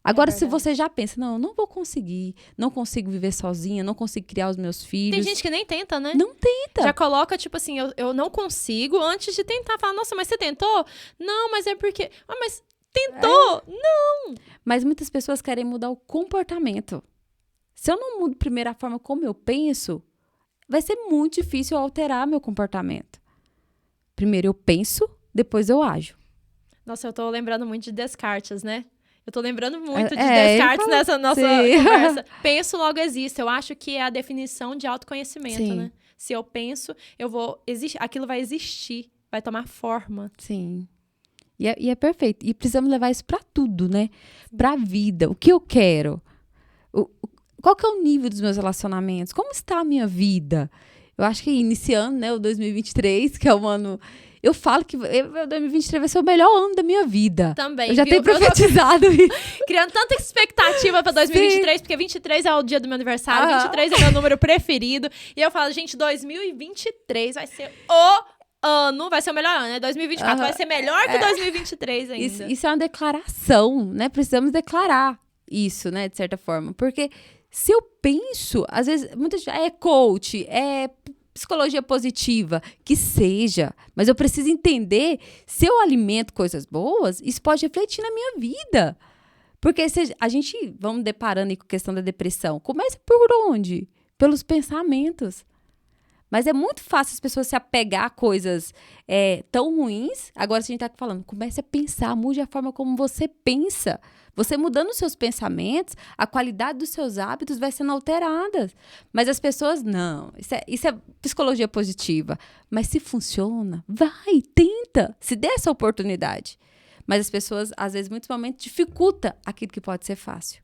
Agora, se você já pensa, não, eu não vou conseguir, não consigo viver sozinha, não consigo criar os meus filhos. Tem gente que nem tenta, né? Não tenta. Já coloca, tipo assim, eu não consigo antes de tentar. Fala, nossa, mas você tentou? Não, mas é porque... Ah, mas tentou? Não! Mas muitas pessoas querem mudar o comportamento. Se eu não mudo primeiro a forma como eu penso, vai ser muito difícil eu alterar meu comportamento. Primeiro eu penso, depois eu ajo. Nossa, eu tô lembrando muito de Descartes, né? Eu tô lembrando muito de Descartes nessa nossa conversa. Penso, logo existo. Eu acho que é a definição de autoconhecimento, né? Se eu penso, eu vou existir, aquilo vai existir, vai tomar forma. Sim. E é perfeito. E precisamos levar isso pra tudo, né? Pra vida. O que eu quero? Qual que é o nível dos meus relacionamentos? Como está a minha vida? Eu acho que iniciando, né, o 2023, que é um ano Eu falo que 2023 vai ser o melhor ano da minha vida. Também, Eu já viu? tenho profetizado isso. Criando tanta expectativa pra 2023, porque 23 é o dia do meu aniversário, Aham. 23 é meu número preferido. E eu falo, gente, 2023 vai ser o ano, vai ser o melhor ano, né? 2024 vai ser melhor que 2023 ainda. Isso é uma declaração, né? Precisamos declarar isso, né? De certa forma. Porque se eu penso, às vezes, muitas vezes, é coach, é psicologia positiva, que seja. Mas eu preciso entender, se eu alimento coisas boas, isso pode refletir na minha vida. Porque se a gente, vamos deparando aí com a questão da depressão, começa por onde? Pelos pensamentos. Mas é muito fácil as pessoas se apegar a coisas tão ruins. Agora, se a gente está falando, comece a pensar, mude a forma como você pensa. Você mudando os seus pensamentos, a qualidade dos seus hábitos vai sendo alterada. Mas as pessoas, não. Isso é psicologia positiva. Mas se funciona, vai, tenta. Se dê essa oportunidade. Mas as pessoas, às vezes, muitos momentos, dificultam aquilo que pode ser fácil.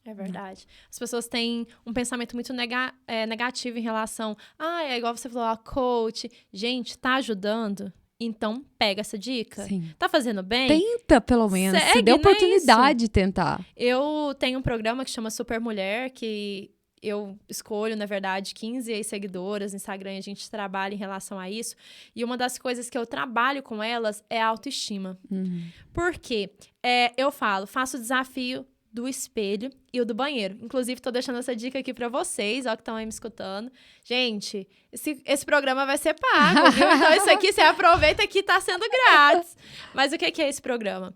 É verdade. As pessoas têm um pensamento muito negativo em relação... é igual você falou, coach. Gente, tá ajudando? Então, pega essa dica. Sim. Tá fazendo bem? Tenta, pelo menos. Segue, se dê né, oportunidade de tentar. Eu tenho um programa que chama Super Mulher, que eu escolho, na verdade, 15 seguidoras no Instagram, e a gente trabalha em relação a isso. E uma das coisas que eu trabalho com elas é a autoestima. Por quê? Eu faço o desafio do espelho e o do banheiro. Inclusive, tô deixando essa dica aqui pra vocês, ó, que estão aí me escutando. Gente, esse programa vai ser pago, viu? Então, isso aqui, você aproveita que tá sendo grátis. Mas o que é esse programa?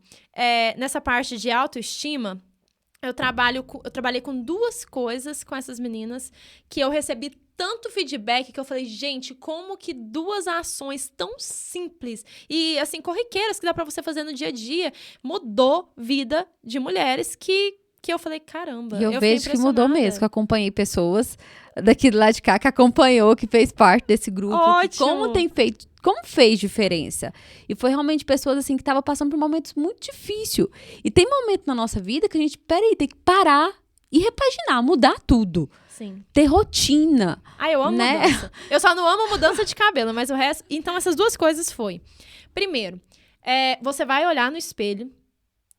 Nessa parte de autoestima, eu trabalhei com 2 coisas com essas meninas que eu recebi tanto feedback que eu falei, gente, como que 2 ações tão simples e, assim, corriqueiras que dá pra você fazer no dia a dia mudou vida de mulheres que eu falei, caramba. E eu fiquei vejo que mudou impressionada. mesmo, que eu acompanhei pessoas daqui do lado de cá que acompanhou, que fez parte desse grupo. Ótimo! Como fez diferença. E foi realmente pessoas assim que estavam passando por momentos muito difíceis. E tem momento na nossa vida que a gente, tem que parar e repaginar, mudar tudo. Sim. Ter rotina. Eu amo né? mudança. Eu só não amo mudança de cabelo, mas o resto... Então, essas 2 coisas foi. Primeiro, você vai olhar no espelho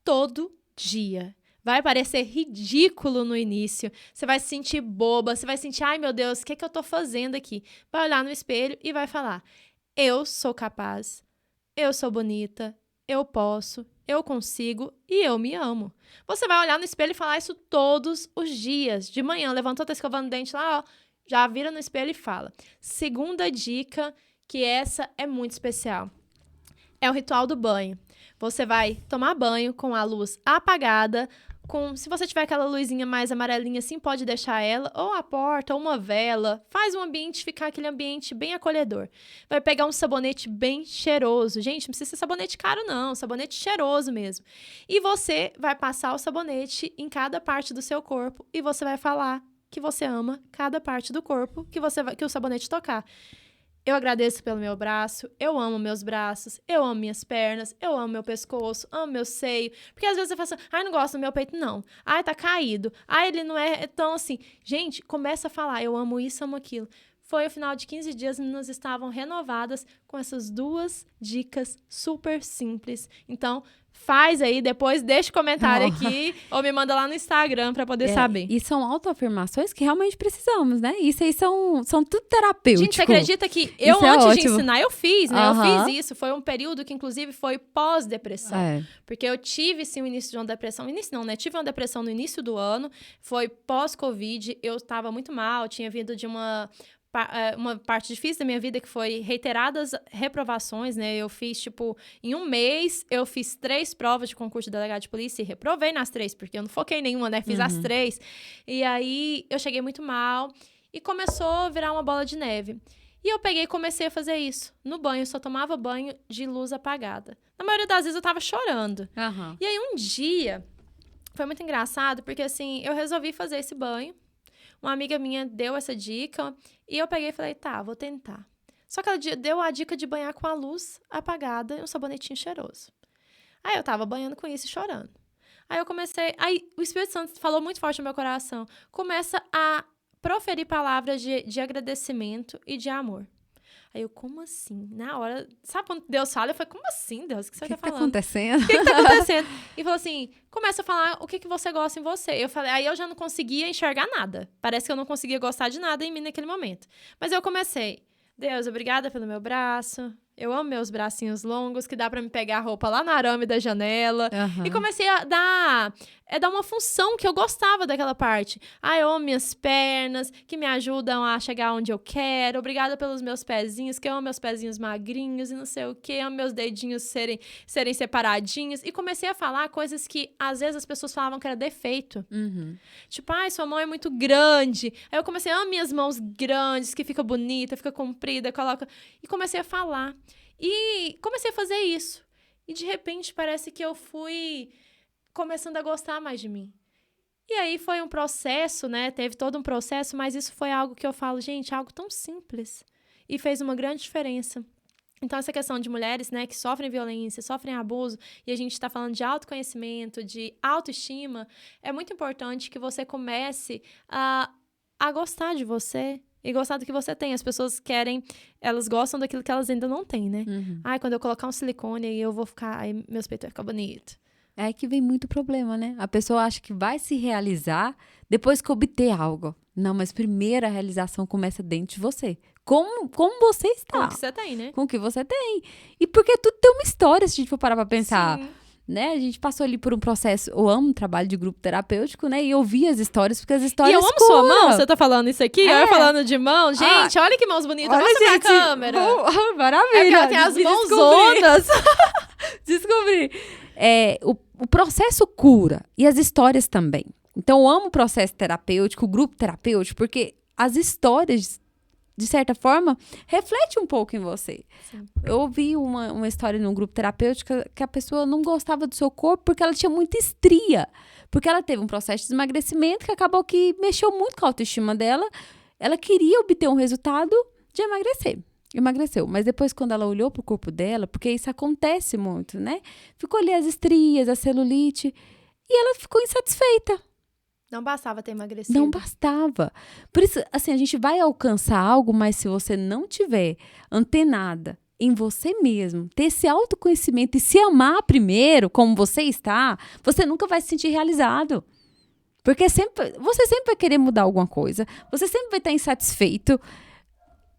todo dia. Vai parecer ridículo no início. Você vai se sentir boba. Você vai sentir, ai meu Deus, o que eu tô fazendo aqui? Vai olhar no espelho e vai falar, eu sou capaz, eu sou bonita, eu posso, eu consigo e eu me amo. Você vai olhar no espelho e falar isso todos os dias. De manhã, levantou, tá escovando o dente lá, ó, já vira no espelho e fala. Segunda dica, que essa é muito especial, é o ritual do banho. Você vai tomar banho com a luz apagada, se você tiver aquela luzinha mais amarelinha assim, pode deixar ela, ou a porta, ou uma vela, faz o ambiente ficar aquele ambiente bem acolhedor. Vai pegar um sabonete bem cheiroso. Gente, não precisa ser sabonete caro não, sabonete cheiroso mesmo. E você vai passar o sabonete em cada parte do seu corpo e você vai falar que você ama cada parte do corpo que o sabonete tocar. Eu agradeço pelo meu braço, eu amo meus braços, eu amo minhas pernas, eu amo meu pescoço, amo meu seio. Porque às vezes eu falo assim, não gosto do meu peito, não. Tá caído. Ele não é tão assim. Gente, começa a falar, eu amo isso, amo aquilo. Foi o final de 15 dias, as meninas estavam renovadas com essas 2 dicas super simples. Então, faz aí, depois deixa comentário aqui ou me manda lá no Instagram pra poder saber. E são autoafirmações que realmente precisamos, né? Isso aí são tudo terapêutico. Gente, você acredita que eu, isso antes de ótimo. ensinar, eu fiz, né? Eu fiz isso. Foi um período que, inclusive, foi pós-depressão. Porque eu tive, sim, o início de uma depressão. Início não, né? Tive uma depressão no início do ano. Foi pós-Covid. Eu estava muito mal. Tinha vindo de uma parte difícil da minha vida que foi reiteradas reprovações, né? Eu fiz, em um mês, eu fiz 3 provas de concurso de delegado de polícia e reprovei nas 3, porque eu não foquei em nenhuma, né? Fiz as 3. E aí, eu cheguei muito mal e começou a virar uma bola de neve. E eu peguei e comecei a fazer isso. No banho, eu só tomava banho de luz apagada. Na maioria das vezes, eu tava chorando. E aí, um dia, foi muito engraçado, porque, assim, eu resolvi fazer esse banho. Uma amiga minha deu essa dica e eu peguei e falei, vou tentar. Só que ela deu a dica de banhar com a luz apagada e um sabonetinho cheiroso. Aí eu tava banhando com isso e chorando. Aí o Espírito Santo falou muito forte no meu coração. Começa a proferir palavras de agradecimento e de amor. Aí eu, como assim? Na hora, sabe quando Deus fala? Eu falei, como assim, Deus? O que você tá O que tá falando? acontecendo? O que tá acontecendo? E falou assim, começa a falar o que você gosta em você. Eu falei, aí eu já não conseguia enxergar nada. Parece que eu não conseguia gostar de nada em mim naquele momento. Mas eu comecei, Deus, obrigada pelo meu braço. Eu amo meus bracinhos longos, que dá pra me pegar a roupa lá na arame da janela. Aham. E comecei a dar uma função que eu gostava daquela parte. Eu amo minhas pernas, que me ajudam a chegar onde eu quero. Obrigada pelos meus pezinhos, que eu amo meus pezinhos magrinhos e não sei o quê. Amo meus dedinhos serem separadinhos. E comecei a falar coisas que, às vezes, as pessoas falavam que era defeito. Uhum. Tipo, sua mão é muito grande. Aí eu comecei, amo minhas mãos grandes, que fica bonita, fica comprida, coloca... E comecei a falar. E comecei a fazer isso. E, de repente, parece que eu fui começando a gostar mais de mim. E aí foi um processo, né? Teve todo um processo, mas isso foi algo que eu falo, gente, algo tão simples. E fez uma grande diferença. Então, essa questão de mulheres, né, que sofrem violência, sofrem abuso, e a gente está falando de autoconhecimento, de autoestima, é muito importante que você comece a gostar de você e gostar do que você tem. As pessoas elas gostam daquilo que elas ainda não têm, né? Uhum. Quando eu colocar um silicone, aí eu vou ficar, aí meus peitos vão ficar bonitos. É aí que vem muito problema, né? A pessoa acha que vai se realizar depois que obter algo. Não, mas primeiro a realização começa dentro de você. Como você está. Com o que você tem, né? Com o que você tem. E porque tudo tem uma história, se a gente for parar pra pensar. Sim. Né? A gente passou ali por um processo, eu amo o trabalho de grupo terapêutico, né? E eu vi as histórias, porque as histórias E eu amo curam. sua mão, você tá falando isso aqui? É. Eu falando de mão. Gente, olha que mãos bonitas. Olha, Mostra gente, pra câmera. Maravilha. É porque ela tem as Me mãos descobri. zonas. Descobri. O processo cura e as histórias também. Então, eu amo o processo terapêutico, o grupo terapêutico, porque as histórias, de certa forma, refletem um pouco em você. Sim. Eu ouvi uma história num grupo terapêutico que a pessoa não gostava do seu corpo porque ela tinha muita estria. Porque ela teve um processo de emagrecimento que acabou que mexeu muito com a autoestima dela. Ela queria obter um resultado de emagrecer. Emagreceu. Mas depois, quando ela olhou pro corpo dela, porque isso acontece muito, né? Ficou ali as estrias, a celulite. E ela ficou insatisfeita. Não bastava ter emagrecido. Não bastava. Por isso, assim, a gente vai alcançar algo, mas se você não tiver antenada em você mesmo, ter esse autoconhecimento e se amar primeiro, como você está, você nunca vai se sentir realizado. Porque você sempre vai querer mudar alguma coisa, você sempre vai estar insatisfeito.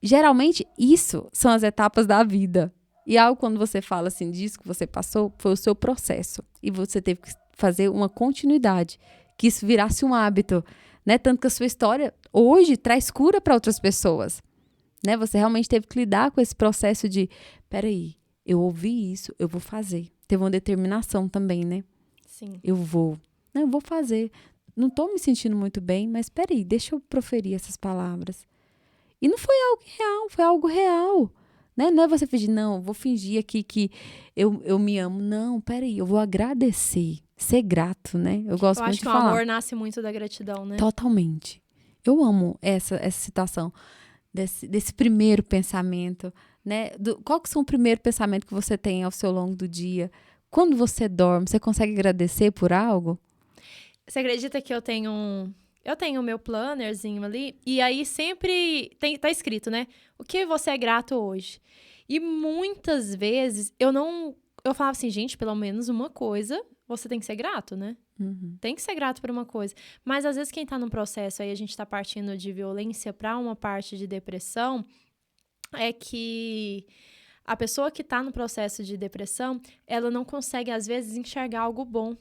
Geralmente, isso são as etapas da vida. E algo quando você fala assim, disso que você passou, foi o seu processo. E você teve que fazer uma continuidade. Que isso virasse um hábito, né? Tanto que a sua história hoje traz cura para outras pessoas, né? Você realmente teve que lidar com esse processo de, peraí, eu ouvi isso, eu vou fazer. Teve uma determinação também, né? Sim. Eu vou fazer. Não tô me sentindo muito bem, mas peraí, deixa eu proferir essas palavras. E não foi algo real, foi algo real. Né? Não é você fingir, não, vou fingir aqui que eu me amo. Não, peraí, eu vou agradecer. Ser grato, né? Eu gosto muito de falar. Eu acho que o amor nasce muito da gratidão, né? Totalmente. Eu amo essa situação desse primeiro pensamento, né? Qual que são o primeiro pensamento que você tem ao seu longo do dia? Quando você dorme, você consegue agradecer por algo? Você acredita que eu tenho o meu plannerzinho ali, e aí sempre tá escrito, né? O que você é grato hoje? E muitas vezes eu falava assim, gente, pelo menos uma coisa você tem que ser grato, né? Uhum. Tem que ser grato por uma coisa. Mas às vezes quem tá num processo, aí a gente tá partindo de violência pra uma parte de depressão, é que a pessoa que tá no processo de depressão, ela não consegue às vezes enxergar algo bom.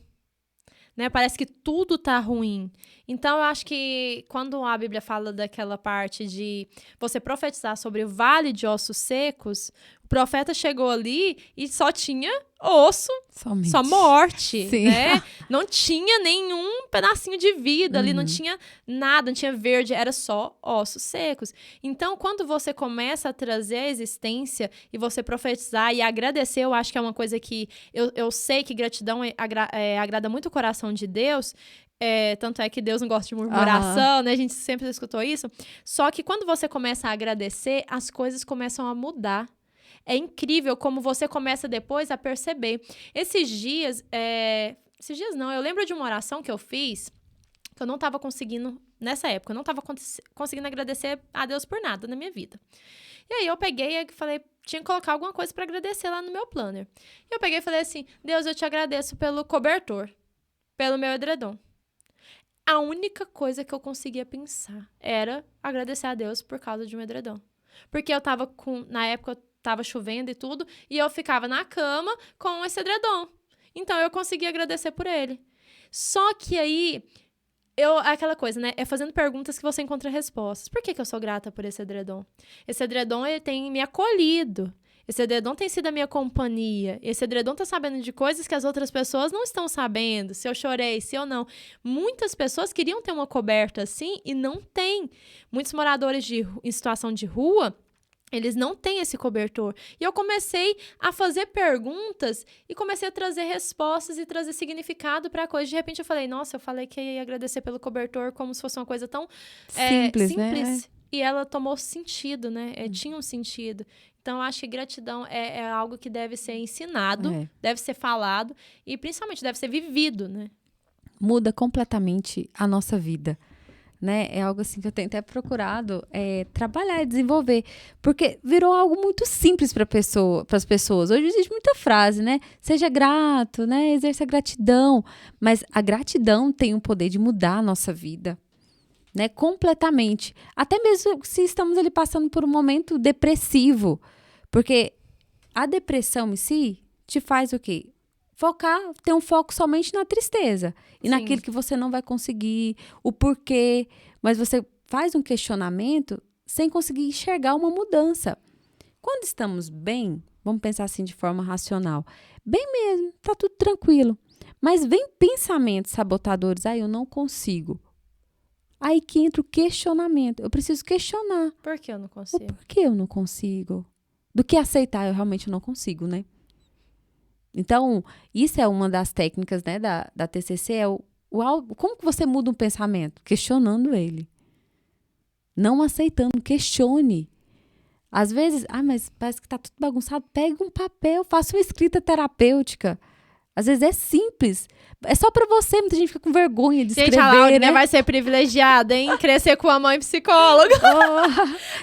Né? Parece que tudo tá ruim. Então, eu acho que quando a Bíblia fala daquela parte de você profetizar sobre o vale de ossos secos, o profeta chegou ali e só tinha osso, somente. Só morte, Sim. né? Não tinha nenhum pedacinho de vida ali, não tinha nada, não tinha verde, era só ossos secos. Então, quando você começa a trazer a existência e você profetizar e agradecer, eu acho que é uma coisa que eu sei que gratidão agrada muito o coração de Deus. Tanto é que Deus não gosta de murmuração, né? A gente sempre escutou isso. Só que quando você começa a agradecer, as coisas começam a mudar. É incrível como você começa depois a perceber. Esses dias não, eu lembro de uma oração que eu fiz, que eu não tava conseguindo, nessa época, eu não tava conseguindo agradecer a Deus por nada na minha vida. E aí eu peguei e falei, tinha que colocar alguma coisa pra agradecer lá no meu planner. E eu peguei e falei assim, Deus, eu te agradeço pelo cobertor, pelo meu edredom. A única coisa que eu conseguia pensar era agradecer a Deus por causa de um edredom. Porque eu tava na época, tava chovendo e tudo, e eu ficava na cama com esse edredom. Então, eu consegui agradecer por ele. Só que aí, aquela coisa, né? É fazendo perguntas que você encontra respostas. Por que eu sou grata por esse edredom? Esse edredom, ele tem me acolhido. Esse edredom tem sido a minha companhia. Esse edredom tá sabendo de coisas que as outras pessoas não estão sabendo. Se eu chorei, se eu não. Muitas pessoas queriam ter uma coberta assim e não tem. Muitos moradores em situação de rua, eles não têm esse cobertor. E eu comecei a fazer perguntas e comecei a trazer respostas e trazer significado para a coisa. De repente eu falei, nossa, eu falei que ia agradecer pelo cobertor como se fosse uma coisa tão simples. Né? E ela tomou sentido, né? Tinha um sentido. Então, eu acho que gratidão é algo que deve ser ensinado, deve ser falado e, principalmente, deve ser vivido, né? Muda completamente a nossa vida, né? É algo assim que eu tenho até procurado trabalhar e desenvolver, porque virou algo muito simples para as pessoas. Hoje existe muita frase, né? Seja grato, né? Exerça gratidão. Mas a gratidão tem o poder de mudar a nossa vida. Né, completamente. Até mesmo se estamos ali passando por um momento depressivo. Porque a depressão em si te faz o quê? Ter um foco somente na tristeza. E Sim. naquilo que você não vai conseguir, o porquê. Mas você faz um questionamento sem conseguir enxergar uma mudança. Quando estamos bem, vamos pensar assim de forma racional. Bem mesmo, tá tudo tranquilo. Mas vem pensamentos sabotadores. Eu não consigo. Aí que entra o questionamento. Eu preciso questionar. Por que eu não consigo? Por que eu não consigo? Do que aceitar, eu realmente não consigo, né? Então, isso é uma das técnicas, né, da TCC. Como que você muda um pensamento? Questionando ele. Não aceitando, questione. Às vezes, mas parece que tá tudo bagunçado. Pega um papel, faça uma escrita terapêutica. Às vezes é simples. É só pra você. Muita gente fica com vergonha de escrever, gente, a Laura, né? vai ser privilegiada, hein? Crescer com a mãe psicóloga.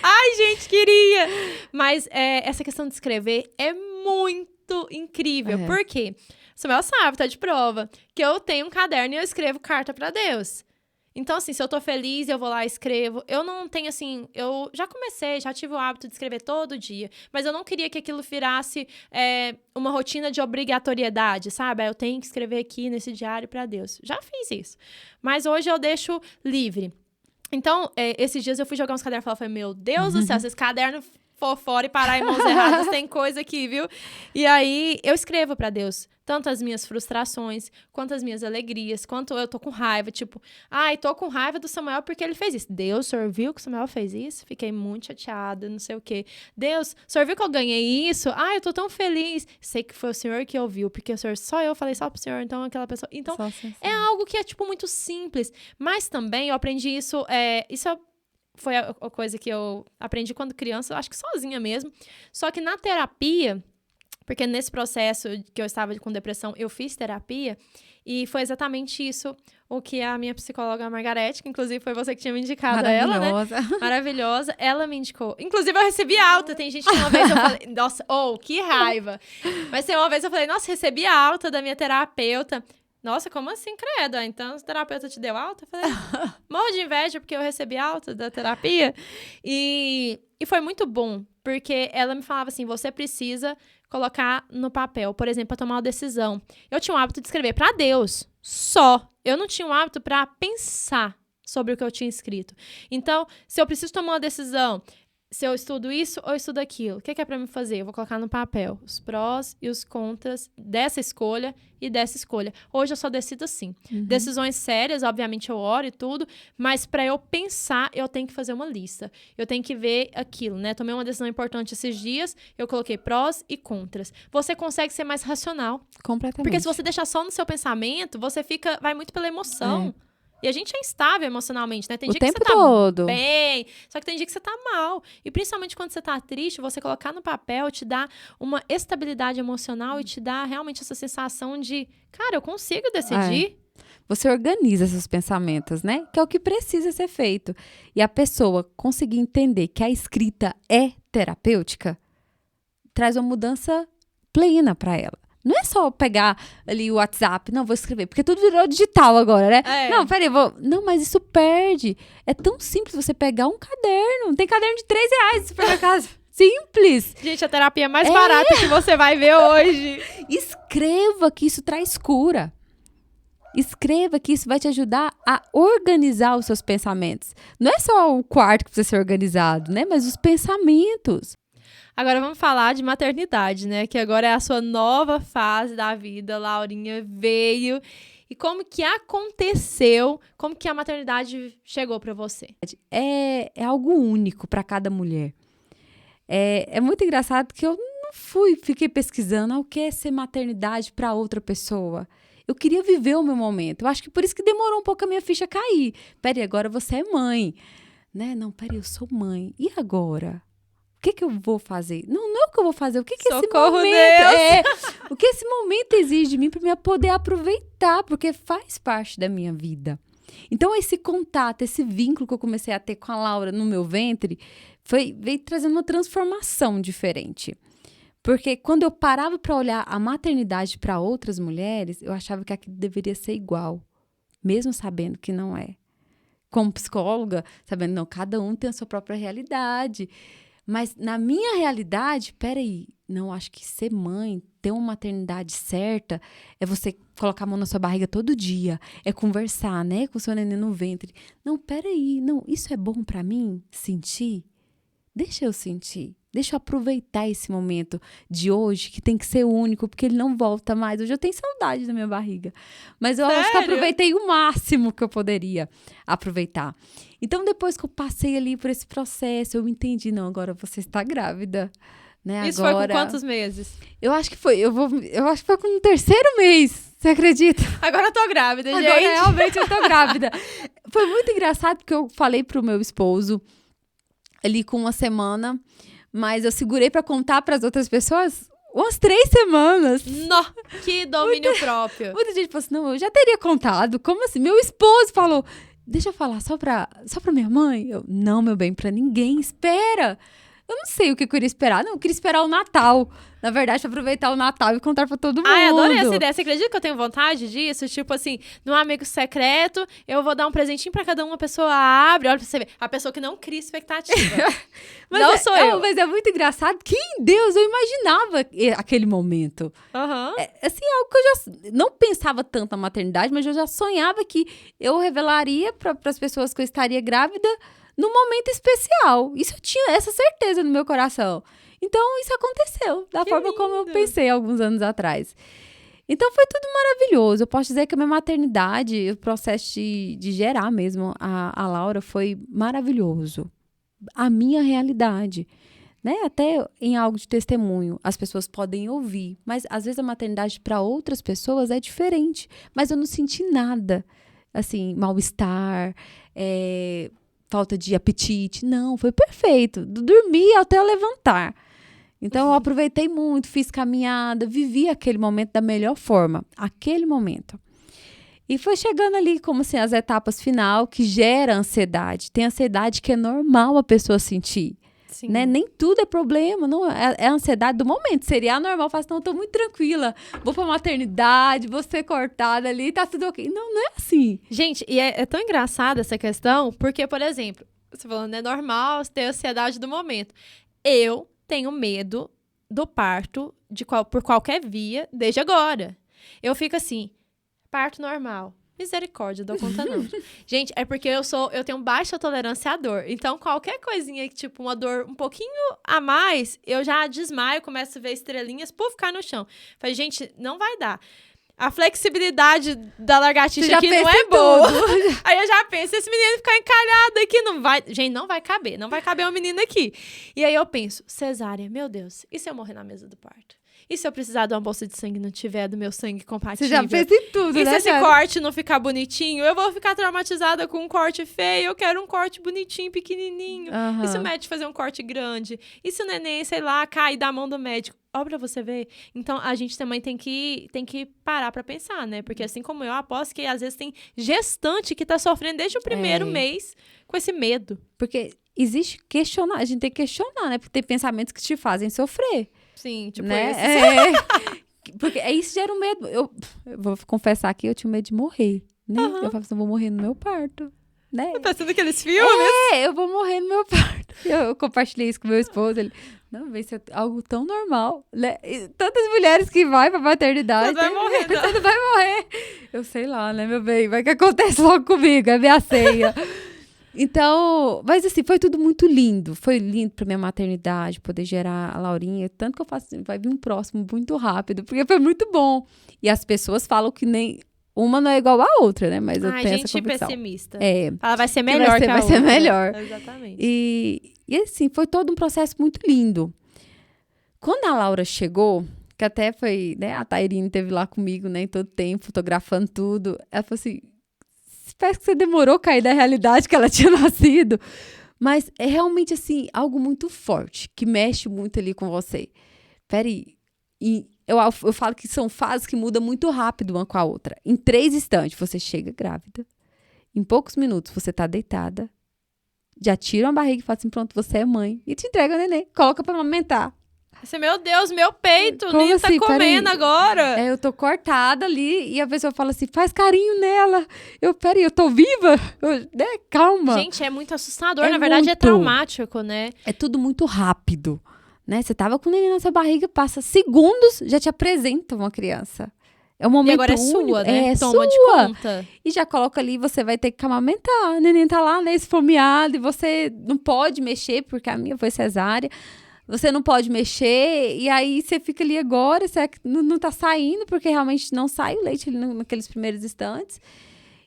Ai, gente, queria. Mas essa questão de escrever é muito incrível. Por quê? Samuel sabe, tá de prova, que eu tenho um caderno e eu escrevo carta pra Deus. Então, assim, se eu tô feliz, eu vou lá e escrevo. Eu não tenho, assim... Eu já tive o hábito de escrever todo dia. Mas eu não queria que aquilo virasse uma rotina de obrigatoriedade, sabe? Eu tenho que escrever aqui nesse diário pra Deus. Já fiz isso. Mas hoje eu deixo livre. Então, esses dias eu fui jogar uns cadernos e falei, meu Deus do céu, se esse caderno for fora e parar em mãos erradas, tem coisa aqui, viu? E aí, eu escrevo pra Deus. Tanto as minhas frustrações, quanto as minhas alegrias, quanto eu tô com raiva, tipo, tô com raiva do Samuel porque ele fez isso. Deus, o senhor viu que o Samuel fez isso? Fiquei muito chateada, não sei o quê. Deus, o senhor viu que eu ganhei isso? Eu tô tão feliz. Sei que foi o senhor que ouviu, porque o senhor, só eu falei só pro senhor, então aquela pessoa... Então, é algo que é, tipo, muito simples. Mas também eu aprendi isso, foi a coisa que eu aprendi quando criança, eu acho que sozinha mesmo. Só que na terapia... Porque nesse processo que eu estava com depressão, eu fiz terapia. E foi exatamente isso o que a minha psicóloga Margarete, que inclusive foi você que tinha me indicado ela, né? Maravilhosa. Ela me indicou. Inclusive, eu recebi alta. Tem gente que uma vez eu falei... Nossa, que raiva. Mas tem uma vez eu falei, nossa, recebi alta da minha terapeuta. Nossa, como assim, credo? Então, o terapeuta te deu alta? Eu falei, morro de inveja porque eu recebi alta da terapia. E foi muito bom, porque ela me falava assim, você precisa colocar no papel, por exemplo, para tomar uma decisão. Eu tinha o hábito de escrever para Deus, só. Eu não tinha o hábito para pensar sobre o que eu tinha escrito. Então, se eu preciso tomar uma decisão, se eu estudo isso ou estudo aquilo, o que é para mim fazer? Eu vou colocar no papel os prós e os contras dessa escolha e dessa escolha. Hoje eu só decido assim. Decisões sérias, obviamente eu oro e tudo, mas para eu pensar, eu tenho que fazer uma lista. Eu tenho que ver aquilo, né? Tomei uma decisão importante esses dias, eu coloquei prós e contras. Você consegue ser mais racional. Completamente. Porque se você deixar só no seu pensamento, você vai muito pela emoção. E a gente é instável emocionalmente, né? Tem dia que você tá bem, só que tem dia que você tá mal. E principalmente quando você tá triste, você colocar no papel te dá uma estabilidade emocional e te dá realmente essa sensação de, cara, eu consigo decidir. você organiza seus pensamentos, né? Que é o que precisa ser feito. E a pessoa conseguir entender que a escrita é terapêutica, traz uma mudança plena para ela. Não é só pegar ali o WhatsApp, não, vou escrever, porque tudo virou digital agora, né? É. Não, peraí, não, mas isso perde. É tão simples você pegar um caderno. Tem caderno de R$3 no supermercado. Simples. Gente, a terapia mais barata que você vai ver hoje. Escreva que isso traz cura. Escreva que isso vai te ajudar a organizar os seus pensamentos. Não é só o quarto que precisa ser organizado, né? Mas os pensamentos. Agora vamos falar de maternidade, né? Que agora é a sua nova fase da vida. Laurinha veio. E como que aconteceu? Como que a maternidade chegou para você? É algo único para cada mulher. É muito engraçado que eu não fiquei pesquisando o que é ser maternidade para outra pessoa. Eu queria viver o meu momento. Eu acho que por isso que demorou um pouco a minha ficha cair. Peraí, agora você é mãe. Né? Não, peraí, eu sou mãe. E agora? O que eu vou fazer? Não é o que eu vou fazer. O que esse Socorro, momento Deus! o que esse momento exige de mim para eu poder aproveitar, porque faz parte da minha vida. Então, esse contato, esse vínculo que eu comecei a ter com a Laura no meu ventre, veio trazendo uma transformação diferente. Porque quando eu parava para olhar a maternidade para outras mulheres, eu achava que aquilo deveria ser igual, mesmo sabendo que não é. Como psicóloga, sabendo, não, cada um tem a sua própria realidade. Mas na minha realidade, peraí, não, acho que ser mãe, ter uma maternidade certa, é você colocar a mão na sua barriga todo dia, é conversar, né, com o seu neném no ventre. Não, peraí, não, isso é bom pra mim, sentir? Deixa eu sentir, deixa eu aproveitar esse momento de hoje, que tem que ser único, porque ele não volta mais. Hoje eu tenho saudade da minha barriga, mas eu acho que aproveitei o máximo que eu poderia aproveitar. Então, depois que eu passei ali por esse processo, eu entendi, não, agora você está grávida, né? Isso agora, foi com quantos meses? Eu acho que foi, eu acho que foi com o 3º mês, você acredita? Agora eu tô grávida, gente. Agora realmente eu tô grávida. Foi muito engraçado, porque eu falei pro meu esposo, ali com 1 semana, mas eu segurei pra contar pras outras pessoas umas 3 semanas. Nó, que domínio próprio. Muita gente falou assim, não, eu já teria contado. Como assim? Meu esposo falou, deixa eu falar só pra minha mãe? Eu, não, meu bem, pra ninguém, espera. Eu não sei o que eu queria esperar. Não, eu queria esperar o Natal. Na verdade, pra aproveitar o Natal e contar pra todo mundo. Ai, adorei essa ideia. Você acredita que eu tenho vontade disso? Tipo assim, num amigo secreto, eu vou dar um presentinho pra cada uma, a pessoa abre, olha pra você ver. A pessoa que não cria expectativa. Não sou eu. Mas é muito engraçado que em Deus eu imaginava aquele momento. Aham. Assim, é algo que eu já não pensava tanto na maternidade, mas eu já sonhava que eu revelaria para as pessoas que eu estaria grávida num momento especial. Isso eu tinha essa certeza no meu coração. Então, isso aconteceu da forma como eu pensei alguns anos atrás. Então, foi tudo maravilhoso. Eu posso dizer que a minha maternidade, o processo de gerar mesmo a Laura foi maravilhoso. A minha realidade, né? Até em algo de testemunho, as pessoas podem ouvir, mas às vezes a maternidade para outras pessoas é diferente. Mas eu não senti nada, assim, mal-estar, falta de apetite. Não, foi perfeito. Dormi até eu levantar. Então, eu aproveitei muito, fiz caminhada, vivi aquele momento da melhor forma. Aquele momento. E foi chegando ali, como assim, as etapas final, que gera ansiedade. Tem ansiedade que é normal a pessoa sentir. Sim. Né? Nem tudo é problema, não é a ansiedade do momento. Seria anormal, falar assim, não, eu tô muito tranquila, vou pra maternidade, vou ser cortada ali, tá tudo ok. Não é assim. Gente, e é tão engraçada essa questão, porque, por exemplo, você falando, é normal ter ansiedade do momento. Eu tenho medo do parto por qualquer via, desde agora. Eu fico assim, parto normal. Misericórdia, dou conta não. Gente, é porque eu tenho baixa tolerância à dor. Então, qualquer coisinha, tipo uma dor um pouquinho a mais, eu já desmaio, começo a ver estrelinhas, ficar no chão. Falei, gente, não vai dar. A flexibilidade da lagartixa aqui não é boa. Aí eu já penso, se esse menino ficar encalhado aqui, não vai... Gente, não vai caber um menino aqui. E aí eu penso, cesárea, meu Deus, e se eu morrer na mesa do parto? E se eu precisar de uma bolsa de sangue e não tiver do meu sangue compatível? Você já fez em tudo, e né? E se esse corte não ficar bonitinho? Eu vou ficar traumatizada com um corte feio. Eu quero um corte bonitinho, pequenininho. E se o médico fazer um corte grande? E se o neném, sei lá, cair da mão do médico? Ó, pra você ver. Então, a gente também tem que parar pra pensar, né? Porque assim como eu aposto que às vezes tem gestante que tá sofrendo desde o primeiro mês com esse medo. Porque existe questionar, a gente tem que questionar, né? Porque tem pensamentos que te fazem sofrer. Sim, tipo né? esse. Porque isso gera um medo. Eu vou confessar que eu tinha medo de morrer, né? Eu falava assim, eu vou morrer no meu parto, né? Tá sendo aqueles filmes? Eu vou morrer no meu parto. Eu compartilhei isso com meu esposo, ele... Não, vê se é algo tão normal, né? E tantas mulheres que vai pra maternidade. Você vai morrer, Você não vai morrer. Eu sei lá, né, meu bem? Vai que acontece logo comigo, é minha ceia. Então, mas assim, foi tudo muito lindo. Foi lindo pra minha maternidade, poder gerar a Laurinha. Tanto que eu faço assim, vai vir um próximo muito rápido, porque foi muito bom. E as pessoas falam que nem... Uma não é igual à outra, né? Mas eu tenho essa gente convicção. pessimista. É. Ela vai ser melhor que a vai outra. ser melhor. Exatamente. E assim, foi todo um processo muito lindo. Quando a Laura chegou, que até foi, né? A Tairine esteve lá comigo, né? Em todo tempo, fotografando tudo. Ela falou assim, parece que você demorou a cair da realidade que ela tinha nascido. Mas é realmente, assim, algo muito forte, que mexe muito ali com você. Peraí, eu falo que são fases que mudam muito rápido uma com a outra. Em 3 instantes, você chega grávida. Em poucos minutos, você tá deitada. Já tira uma barriga e fala assim, pronto, você é mãe. E te entrega o neném, coloca pra amamentar. Você, meu Deus, meu peito, Como nem assim? tá comendo agora. Eu tô cortada ali e a pessoa fala assim, faz carinho nela. Peraí, eu tô viva? Né? Calma. Gente, é muito assustador. É Na verdade, é muito. traumático, né? É tudo muito rápido, né? Você tava com o neném na sua barriga, passa segundos, já te apresenta uma criança. É um momento E agora é único. sua, né? É Toma de sua. conta. E já coloca ali, você vai ter que amamentar. O neném tá lá, né, esfomeado, e você não pode mexer, porque a minha foi cesárea. Você não pode mexer, e aí você fica ali agora, você não tá saindo, porque realmente não sai o leite ali naqueles primeiros instantes.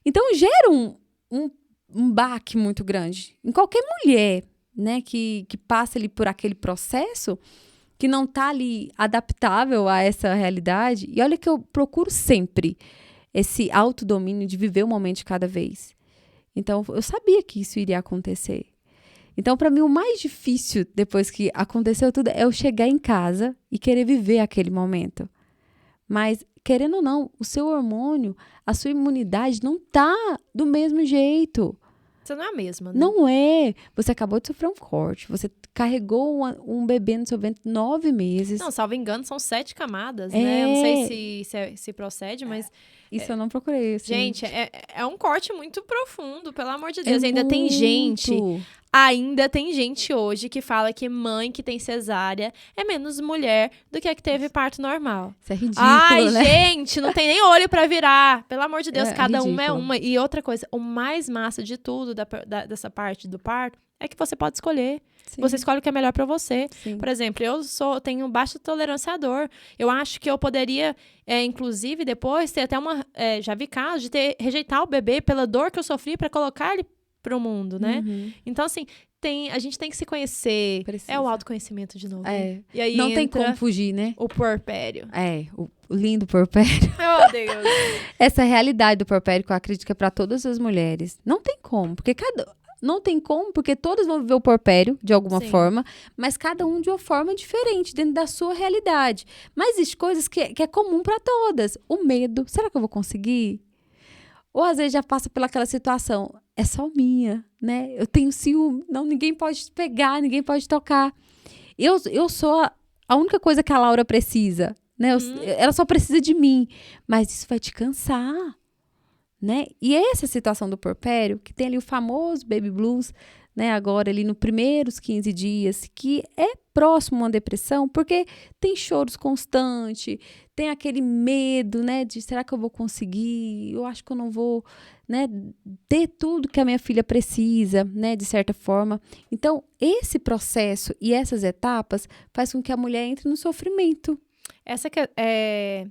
Então, gera um baque muito grande. Em qualquer mulher, né, que passa ali por aquele processo, que não tá ali adaptável a essa realidade. E olha que eu procuro sempre esse autodomínio de viver o momento de cada vez. Então, eu sabia que isso iria acontecer. Então, para mim, o mais difícil, depois que aconteceu tudo, é eu chegar em casa e querer viver aquele momento. Mas, querendo ou não, o seu hormônio, a sua imunidade não tá do mesmo jeito. Você não é a mesma, né? Não é. Você acabou de sofrer um corte. Você carregou um bebê no seu ventre 9 meses. Não, salvo engano, são 7 camadas, né? Eu não sei se procede, mas... Isso eu não procurei, assim. Gente, é um corte muito profundo, pelo amor de Deus. É Ainda tem muito. gente hoje que fala que mãe que tem cesárea é menos mulher do que a que teve parto normal. Isso é ridículo, Ai, né? gente, não tem nem olho pra virar. Pelo amor de Deus, É cada uma é ridículo. uma. E outra coisa, o mais massa de tudo dessa parte do parto é que você pode escolher. Sim, Você escolhe o que é melhor pra você. sim. Por exemplo, eu tenho baixa tolerância à dor. Eu acho que eu poderia, inclusive, depois ter até já vi casos de rejeitar o bebê pela dor que eu sofri pra colocar ele pro mundo, né? Uhum. Então, assim, a gente tem que se conhecer. Precisa. É o autoconhecimento de novo. É. E aí Não tem entra como fugir, né? o puerpério. O lindo puerpério. Meu Deus. Essa realidade do puerpério que eu acredito que é pra todas as mulheres. Não tem como, não tem como, porque todas vão viver o puerpério de alguma Sim. forma, mas cada um de uma forma diferente, dentro da sua realidade. Mas existem coisas que é comum pra todas. O medo, será que eu vou conseguir? Ou às vezes já passa pelaquela situação, é só minha, né? Eu tenho ciúme, não, ninguém pode pegar, ninguém pode tocar. Eu sou a única coisa que a Laura precisa, né? Ela só precisa de mim, mas isso vai te cansar, né? E essa situação do puerpério, que tem ali o famoso baby blues, né? Agora ali nos primeiros 15 dias, que é próximo a uma depressão, porque tem choros constantes, tem aquele medo, né? De será que eu vou conseguir? Eu acho que eu não vou, né? Ter tudo que a minha filha precisa, né? De certa forma. Então, esse processo e essas etapas faz com que a mulher entre no sofrimento. Essa que é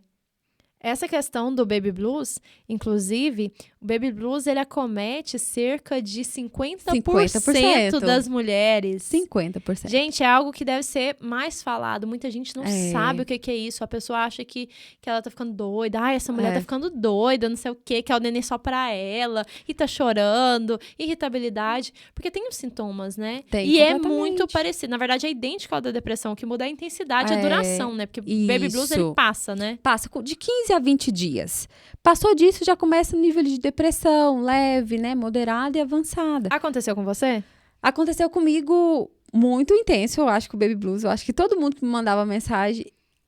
Essa questão do baby blues, inclusive, o baby blues ele acomete cerca de 50% das mulheres. 50%. Gente, é algo que deve ser mais falado. Muita gente não sabe o que é isso. A pessoa acha que ela tá ficando doida. Ai, essa mulher tá ficando doida, não sei o quê, que é o neném só pra ela, e tá chorando, irritabilidade. Porque tem os sintomas, né? Tem, e é muito parecido. Na verdade, é idêntico ao da depressão. O que muda é a intensidade e a duração, né? Porque o baby blues, ele passa, né? Passa de 15 a 20 dias. Passou disso, já começa no nível de depressão, leve, né? Moderada e avançada. Aconteceu com você? Aconteceu comigo muito intenso, eu acho, que o baby blues. Eu acho que todo mundo que me mandava mensagem.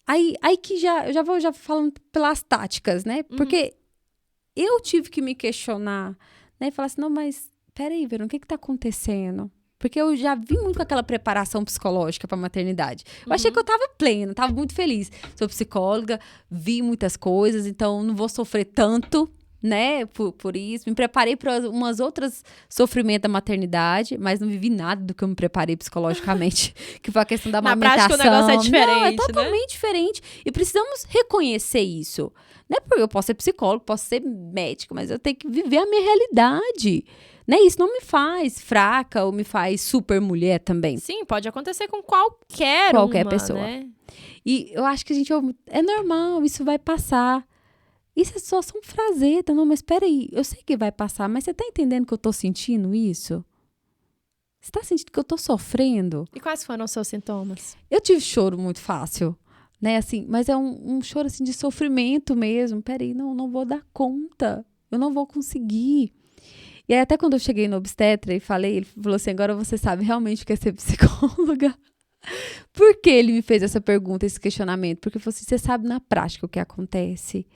Aí que eu já vou falando pelas táticas, né? Porque eu tive que me questionar, né? E falar assim, não, mas peraí, Verônica, o que tá acontecendo? Porque eu já vi muito com aquela preparação psicológica para maternidade. Eu achei que eu tava plena, tava muito feliz. Sou psicóloga, vi muitas coisas, então não vou sofrer tanto, né, por isso. Me preparei para umas outras sofrimentos da maternidade, mas não vivi nada do que eu me preparei psicologicamente, que foi a questão da amamentação. Na prática o negócio é diferente, não, é totalmente diferente. E precisamos reconhecer isso. Né? Porque eu posso ser psicólogo, posso ser médica, mas eu tenho que viver a minha realidade. Né? Isso não me faz fraca ou me faz super mulher também. Sim, pode acontecer com qualquer pessoa. Né? E eu acho que a gente é normal, isso vai passar. Isso é só um fraseta. Não, mas peraí, eu sei que vai passar, mas você tá entendendo que eu tô sentindo isso? Você tá sentindo que eu tô sofrendo? E quais foram os seus sintomas? Eu tive choro muito fácil, né? Assim, mas é um choro assim de sofrimento mesmo. Peraí, não vou dar conta. Eu não vou conseguir. E aí, até quando eu cheguei no obstetra e falei, ele falou assim, agora você sabe realmente o que é ser psicóloga? Por que ele me fez essa pergunta, esse questionamento? Porque ele falou assim, você sabe na prática o que acontece,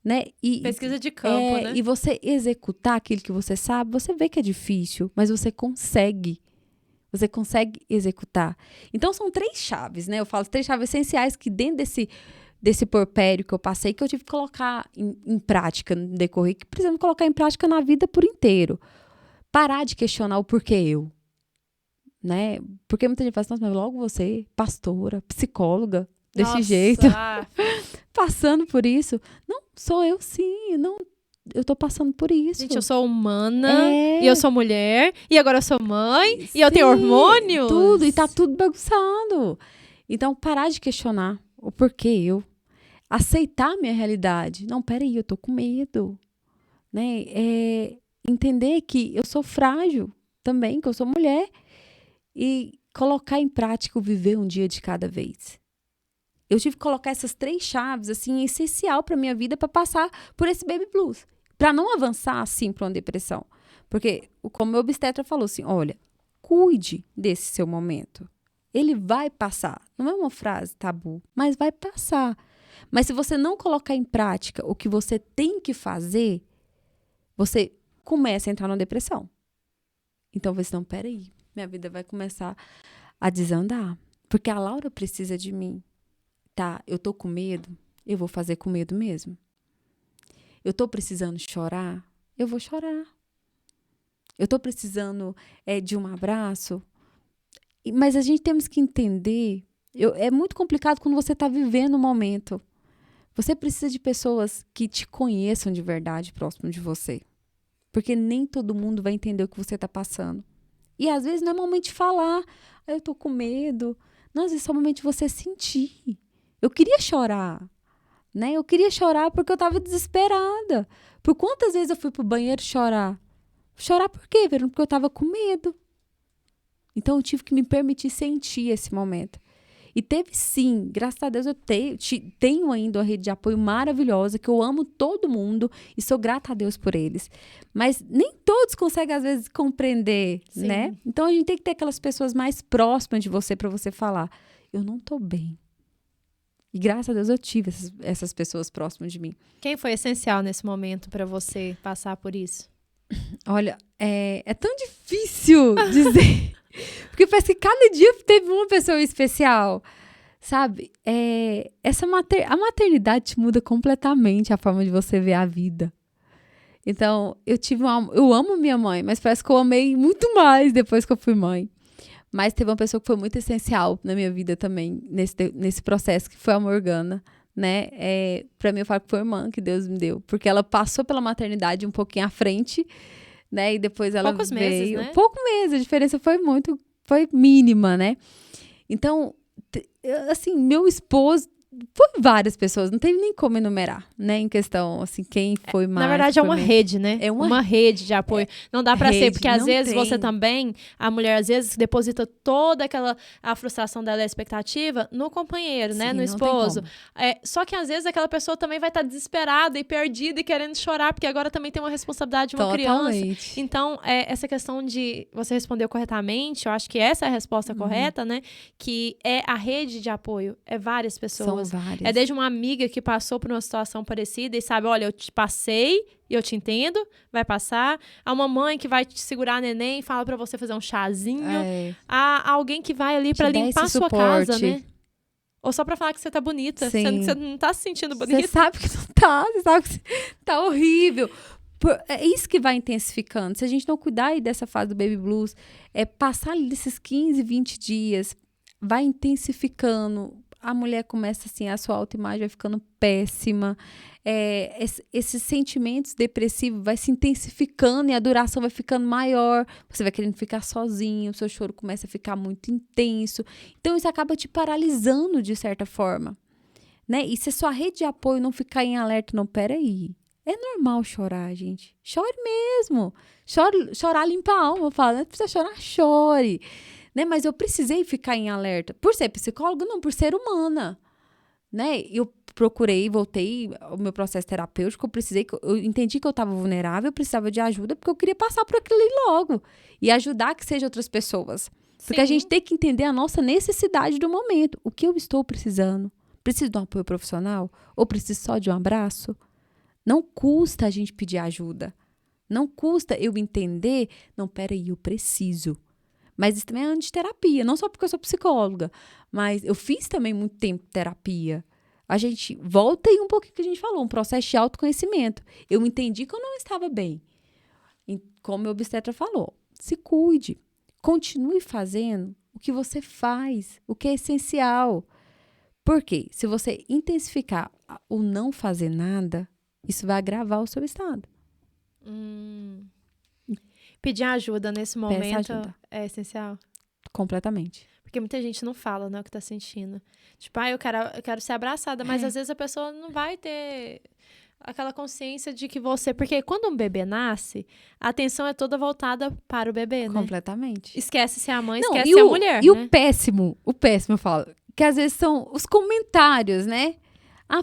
né? Pesquisa de campo, né? E você executar aquilo que você sabe, você vê que é difícil, mas você consegue. Você consegue executar. Então, são 3 chaves, né? Eu falo 3 chaves essenciais que dentro desse porpério que eu passei, que eu tive que colocar em prática no decorrer, que precisamos colocar em prática na vida por inteiro. Parar de questionar o porquê eu. Né? Porque muita gente fala assim, nossa, mas logo você, pastora, psicóloga, desse jeito, passando por isso. Não, sou eu sim, eu tô passando por isso. Gente, eu sou humana, e eu sou mulher, e agora eu sou mãe, e eu tenho hormônios. Tudo, e tá tudo bagunçado. Então, parar de questionar o porquê eu. Aceitar a minha realidade. Não, peraí, eu tô com medo. Né? Entender que eu sou frágil também, que eu sou mulher. E colocar em prática o viver um dia de cada vez. Eu tive que colocar essas 3 chaves, assim, essencial para minha vida para passar por esse baby blues. Para não avançar, assim, para uma depressão. Porque, como meu obstetra falou assim, olha, cuide desse seu momento. Ele vai passar. Não é uma frase tabu, mas vai passar. Mas se você não colocar em prática o que você tem que fazer, você começa a entrar numa depressão. Então, você não, peraí, minha vida vai começar a desandar. Porque a Laura precisa de mim. Tá, eu tô com medo, eu vou fazer com medo mesmo. Eu tô precisando chorar, eu vou chorar. Eu tô precisando de um abraço. Mas a gente temos que entender, é muito complicado quando você tá vivendo o momento. Você precisa de pessoas que te conheçam de verdade próximo de você. Porque nem todo mundo vai entender o que você tá passando. E às vezes não é momento de falar, eu tô com medo. Não, às vezes é o momento de você sentir. Eu queria chorar, né? Eu queria chorar porque eu tava desesperada. Por quantas vezes eu fui pro banheiro chorar? Chorar por quê, Verônica? Porque eu tava com medo. Então eu tive que me permitir sentir esse momento. E teve sim, graças a Deus eu tenho ainda uma rede de apoio maravilhosa, que eu amo todo mundo e sou grata a Deus por eles. Mas nem todos conseguem às vezes compreender, Sim. Né? Então a gente tem que ter aquelas pessoas mais próximas de você para você falar, eu não tô bem. E graças a Deus eu tive essas pessoas próximas de mim. Quem foi essencial nesse momento para você passar por isso? Olha, é tão difícil dizer. Porque parece que cada dia teve uma pessoa especial, sabe? A maternidade te muda completamente a forma de você ver a vida. Então, eu amo minha mãe, mas parece que eu amei muito mais depois que eu fui mãe. Mas teve uma pessoa que foi muito essencial na minha vida também, nesse processo, que foi a Morgana, né? Pra mim, eu falo que foi a irmã que Deus me deu. Porque ela passou pela maternidade um pouquinho à frente, né? E depois ela Poucos veio... meses, né? Poucos meses, a diferença foi mínima, né? Então, assim, meu esposo... Foi várias pessoas, não tem nem como enumerar, né? Em questão, assim, quem foi mais... Na verdade, é uma rede, né? É uma rede de apoio. Não dá pra ser, rede, porque às não vezes tem. você também, a mulher às vezes deposita toda a frustração dela e a expectativa no companheiro, né? Sim, No não tem esposo. como. Só que às vezes aquela pessoa também vai estar desesperada e perdida e querendo chorar, porque agora também tem uma responsabilidade de uma criança. Totalmente. Então, essa questão de você respondeu corretamente, eu acho que essa é a resposta correta, né? Que é a rede de apoio, é várias pessoas. São várias. É desde uma amiga que passou por uma situação parecida e sabe, olha, eu te passei e eu te entendo, vai passar. A uma mãe que vai te segurar a neném e fala pra você fazer um chazinho. A alguém que vai ali pra limpar a sua casa, né? Ou só pra falar que você tá bonita, Sim. sendo que você não tá se sentindo bonita. Você sabe que não tá, você sabe que tá horrível. É isso que vai intensificando. Se a gente não cuidar aí dessa fase do baby blues, passar ali desses 15, 20 dias, vai intensificando. A mulher começa assim, a sua autoimagem vai ficando péssima. Esses sentimentos depressivos vai se intensificando e a duração vai ficando maior. Você vai querendo ficar sozinho, o seu choro começa a ficar muito intenso. Então, isso acaba te paralisando de certa forma, né? E se a sua rede de apoio não ficar em alerta, não, peraí. É normal chorar, gente. Chore mesmo. Chorar limpa a alma. Eu falo, não precisa chorar, chore. Né? Mas eu precisei ficar em alerta. Por ser psicóloga, não, por ser humana. Né? Eu voltei ao meu processo terapêutico, eu entendi que eu estava vulnerável, eu precisava de ajuda, porque eu queria passar por aquilo ali logo. E ajudar que seja outras pessoas. Porque a gente tem que entender a nossa necessidade do momento. O que eu estou precisando? Preciso de um apoio profissional? Ou preciso só de um abraço? Não custa a gente pedir ajuda. Não custa eu entender, não, peraí, eu preciso. Mas isso também é antiterapia, não só porque eu sou psicóloga, mas eu fiz também muito tempo terapia. A gente volta aí um pouquinho que a gente falou, um processo de autoconhecimento. Eu entendi que eu não estava bem. E como o obstetra falou, se cuide, continue fazendo o que você faz, o que é essencial. Por quê? Se você intensificar o não fazer nada, isso vai agravar o seu estado. Pedir ajuda nesse momento ajuda. É essencial? Completamente. Porque muita gente não fala, né, o que tá sentindo. Tipo, eu quero ser abraçada, mas às vezes a pessoa não vai ter aquela consciência de que você... Porque quando um bebê nasce, a atenção é toda voltada para o bebê, né? Completamente. Esquece se é a mãe, Não, esquece se é a mulher, E né? o péssimo, eu falo, que às vezes são os comentários, né? Ela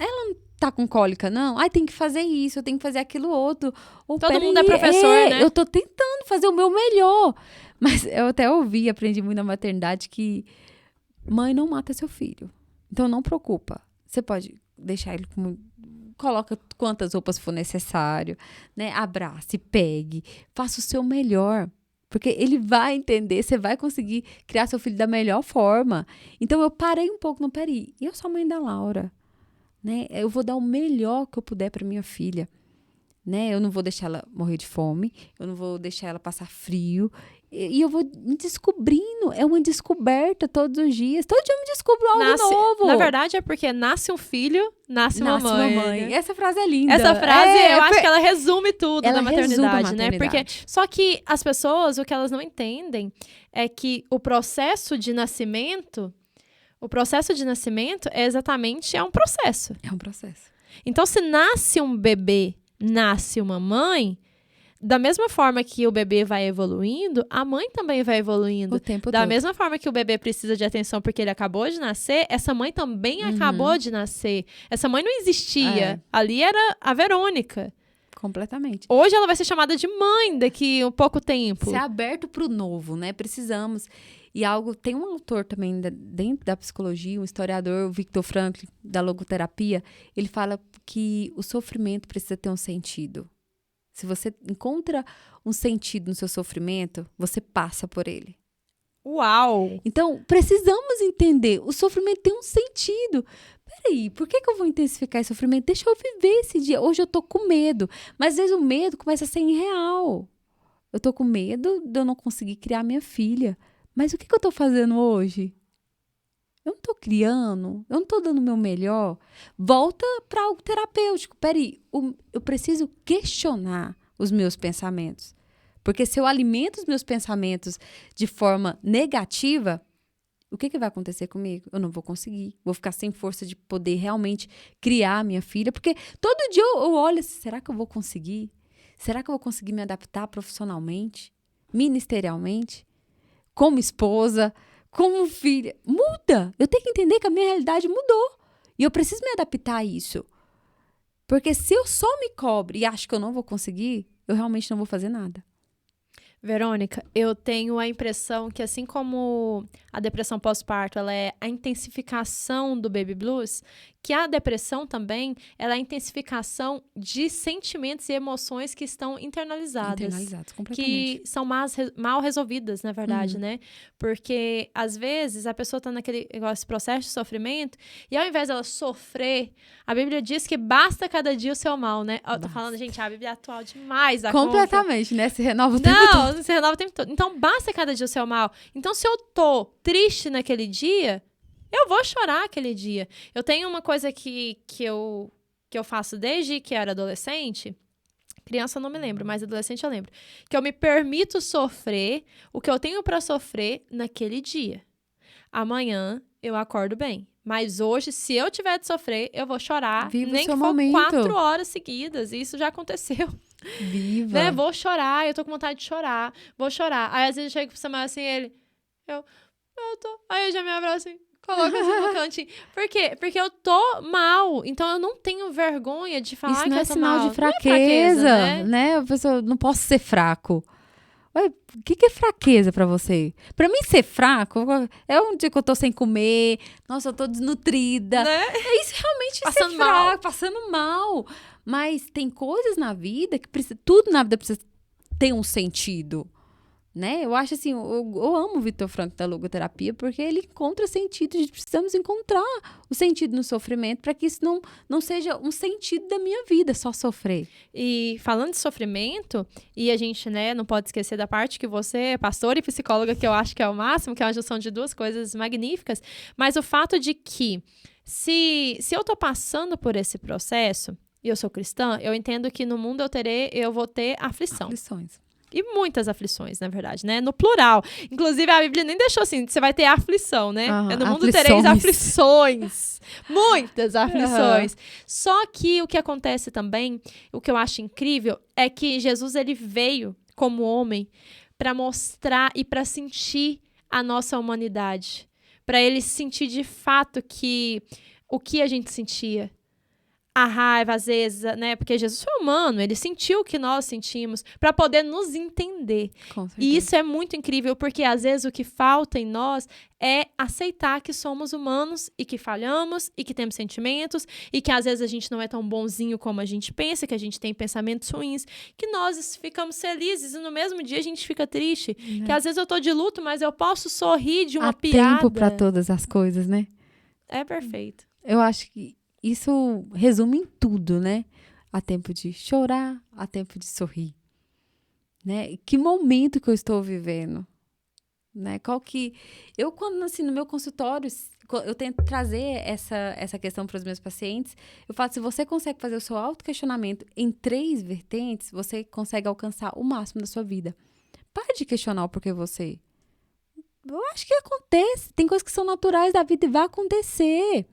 não tá com cólica, não? Ai, tem que fazer isso, eu tenho que fazer aquilo outro. Todo mundo é professor, né? Eu tô tentando fazer o meu melhor. Mas eu até aprendi muito na maternidade que mãe não mata seu filho. Então não preocupa. Você pode deixar ele coloca quantas roupas for necessário, né? Abrace, pegue, faça o seu melhor. Porque ele vai entender, você vai conseguir criar seu filho da melhor forma. Então eu parei um pouco, não, peraí, eu sou a mãe da Laura, né? Eu vou dar o melhor que eu puder para minha filha, né? Eu não vou deixar ela morrer de fome, eu não vou deixar ela passar frio, e eu vou me descobrindo, é uma descoberta todos os dias. Todo dia eu me descubro algo novo. Na verdade, é porque nasce um filho, nasce uma mãe. Né? Essa frase é linda. Essa frase, eu acho que ela resume tudo da maternidade, né? Porque, só que as pessoas, o que elas não entendem é que o processo de nascimento é exatamente um processo. É um processo. Então, se nasce um bebê, nasce uma mãe, da mesma forma que o bebê vai evoluindo, a mãe também vai evoluindo. O tempo da todo. mesma forma que o bebê precisa de atenção porque ele acabou de nascer, essa mãe também acabou de nascer. Essa mãe não existia. Ali era a Verônica. Completamente. Hoje ela vai ser chamada de mãe daqui a pouco tempo. Ser aberto para o novo, né? Precisamos. E tem um autor também dentro da psicologia, um historiador, o Viktor Frankl, da logoterapia, ele fala que o sofrimento precisa ter um sentido. Se você encontra um sentido no seu sofrimento, você passa por ele. Uau! Então, precisamos entender, o sofrimento tem um sentido. Peraí, por que eu vou intensificar esse sofrimento? Deixa eu viver esse dia. Hoje eu tô com medo, mas às vezes o medo começa a ser irreal. Eu tô com medo de eu não conseguir criar minha filha. Mas o que eu tô fazendo hoje? Eu não tô criando, eu não tô dando o meu melhor. Volta para algo terapêutico. Peraí, eu preciso questionar os meus pensamentos. Porque se eu alimento os meus pensamentos de forma negativa, o que vai acontecer comigo? Eu não vou conseguir. Vou ficar sem força de poder realmente criar minha filha. Porque todo dia eu olho assim, será que eu vou conseguir? Será que eu vou conseguir me adaptar profissionalmente? Ministerialmente? Como esposa? Como filha? Muda! Eu tenho que entender que a minha realidade mudou. E eu preciso me adaptar a isso. Porque se eu só me cobro e acho que eu não vou conseguir, eu realmente não vou fazer nada. Verônica, eu tenho a impressão que assim como a depressão pós-parto, ela é a intensificação do baby blues, que a depressão também, ela é a intensificação de sentimentos e emoções que estão internalizadas. Internalizados, completamente. Que são mal resolvidas, na verdade, né? Porque, às vezes, a pessoa tá esse processo de sofrimento e ao invés dela sofrer, a Bíblia diz que basta cada dia o seu mal, né? Eu tô falando, gente, a Bíblia é atual demais da completamente, conta. né? Se renova o tempo todo. Não, se renova o tempo todo. Então, basta cada dia o seu mal. Então, se eu tô triste naquele dia, eu vou chorar aquele dia. Eu tenho uma coisa que eu faço desde que era adolescente. Criança eu não me lembro, mas adolescente eu lembro. Que eu me permito sofrer o que eu tenho pra sofrer naquele dia. Amanhã eu acordo bem. Mas hoje, se eu tiver de sofrer, eu vou chorar. Viva nem o seu que for momento. 4 horas seguidas. Isso já aconteceu. Viva. Né? Vou chorar, eu tô com vontade de chorar. Vou chorar. Aí às vezes eu chego pro Samuel assim, ele... Eu tô... Aí eu já me abraço assim, coloco assim no cantinho. Por quê? Porque eu tô mal. Então eu não tenho vergonha de falar isso que não eu é tô sinal mal. de fraqueza, né? A pessoa não posso ser fraco. Ué, o que é fraqueza pra você? Pra mim, ser fraco é um dia que eu tô sem comer, nossa, eu tô desnutrida. Né? É isso realmente Passando ser fraco, mal. passando mal. Mas tem coisas na vida que tudo na vida precisa ter um sentido. Né? Eu acho assim, eu amo o Vitor Frankl da logoterapia porque ele encontra sentido, a gente precisamos encontrar o sentido no sofrimento para que isso não seja um sentido da minha vida, só sofrer. E falando de sofrimento, e a gente, né, não pode esquecer da parte que você é pastora e psicóloga, que eu acho que é o máximo, que é uma junção de duas coisas magníficas, mas o fato de que se eu tô passando por esse processo, e eu sou cristã, eu entendo que no mundo eu vou ter aflição. Aflições. E muitas aflições, na verdade, né? No plural. Inclusive, a Bíblia nem deixou assim, você vai ter aflição, né? No mundo aflições. tereis aflições. Muitas aflições. Só que o que acontece também, o que eu acho incrível, é que Jesus, ele veio como homem para mostrar e para sentir a nossa humanidade. Para ele sentir de fato que o que a gente sentia. A raiva, às vezes, né? Porque Jesus foi humano, ele sentiu o que nós sentimos para poder nos entender. E isso é muito incrível, porque às vezes o que falta em nós é aceitar que somos humanos e que falhamos e que temos sentimentos e que às vezes a gente não é tão bonzinho como a gente pensa, que a gente tem pensamentos ruins, que nós ficamos felizes e no mesmo dia a gente fica triste. Né? Que às vezes eu tô de luto, mas eu posso sorrir de uma piada. Há tempo para todas as coisas, né? É perfeito. Eu acho que isso resume em tudo, né? Há tempo de chorar, há tempo de sorrir. Né? Que momento que eu estou vivendo? Né? Eu, quando assim, no meu consultório, eu tento trazer essa questão para os meus pacientes. Eu falo, se você consegue fazer o seu autoquestionamento em 3 vertentes, você consegue alcançar o máximo da sua vida. Pare de questionar o porquê você. Eu acho que acontece. Tem coisas que são naturais da vida e vai acontecer.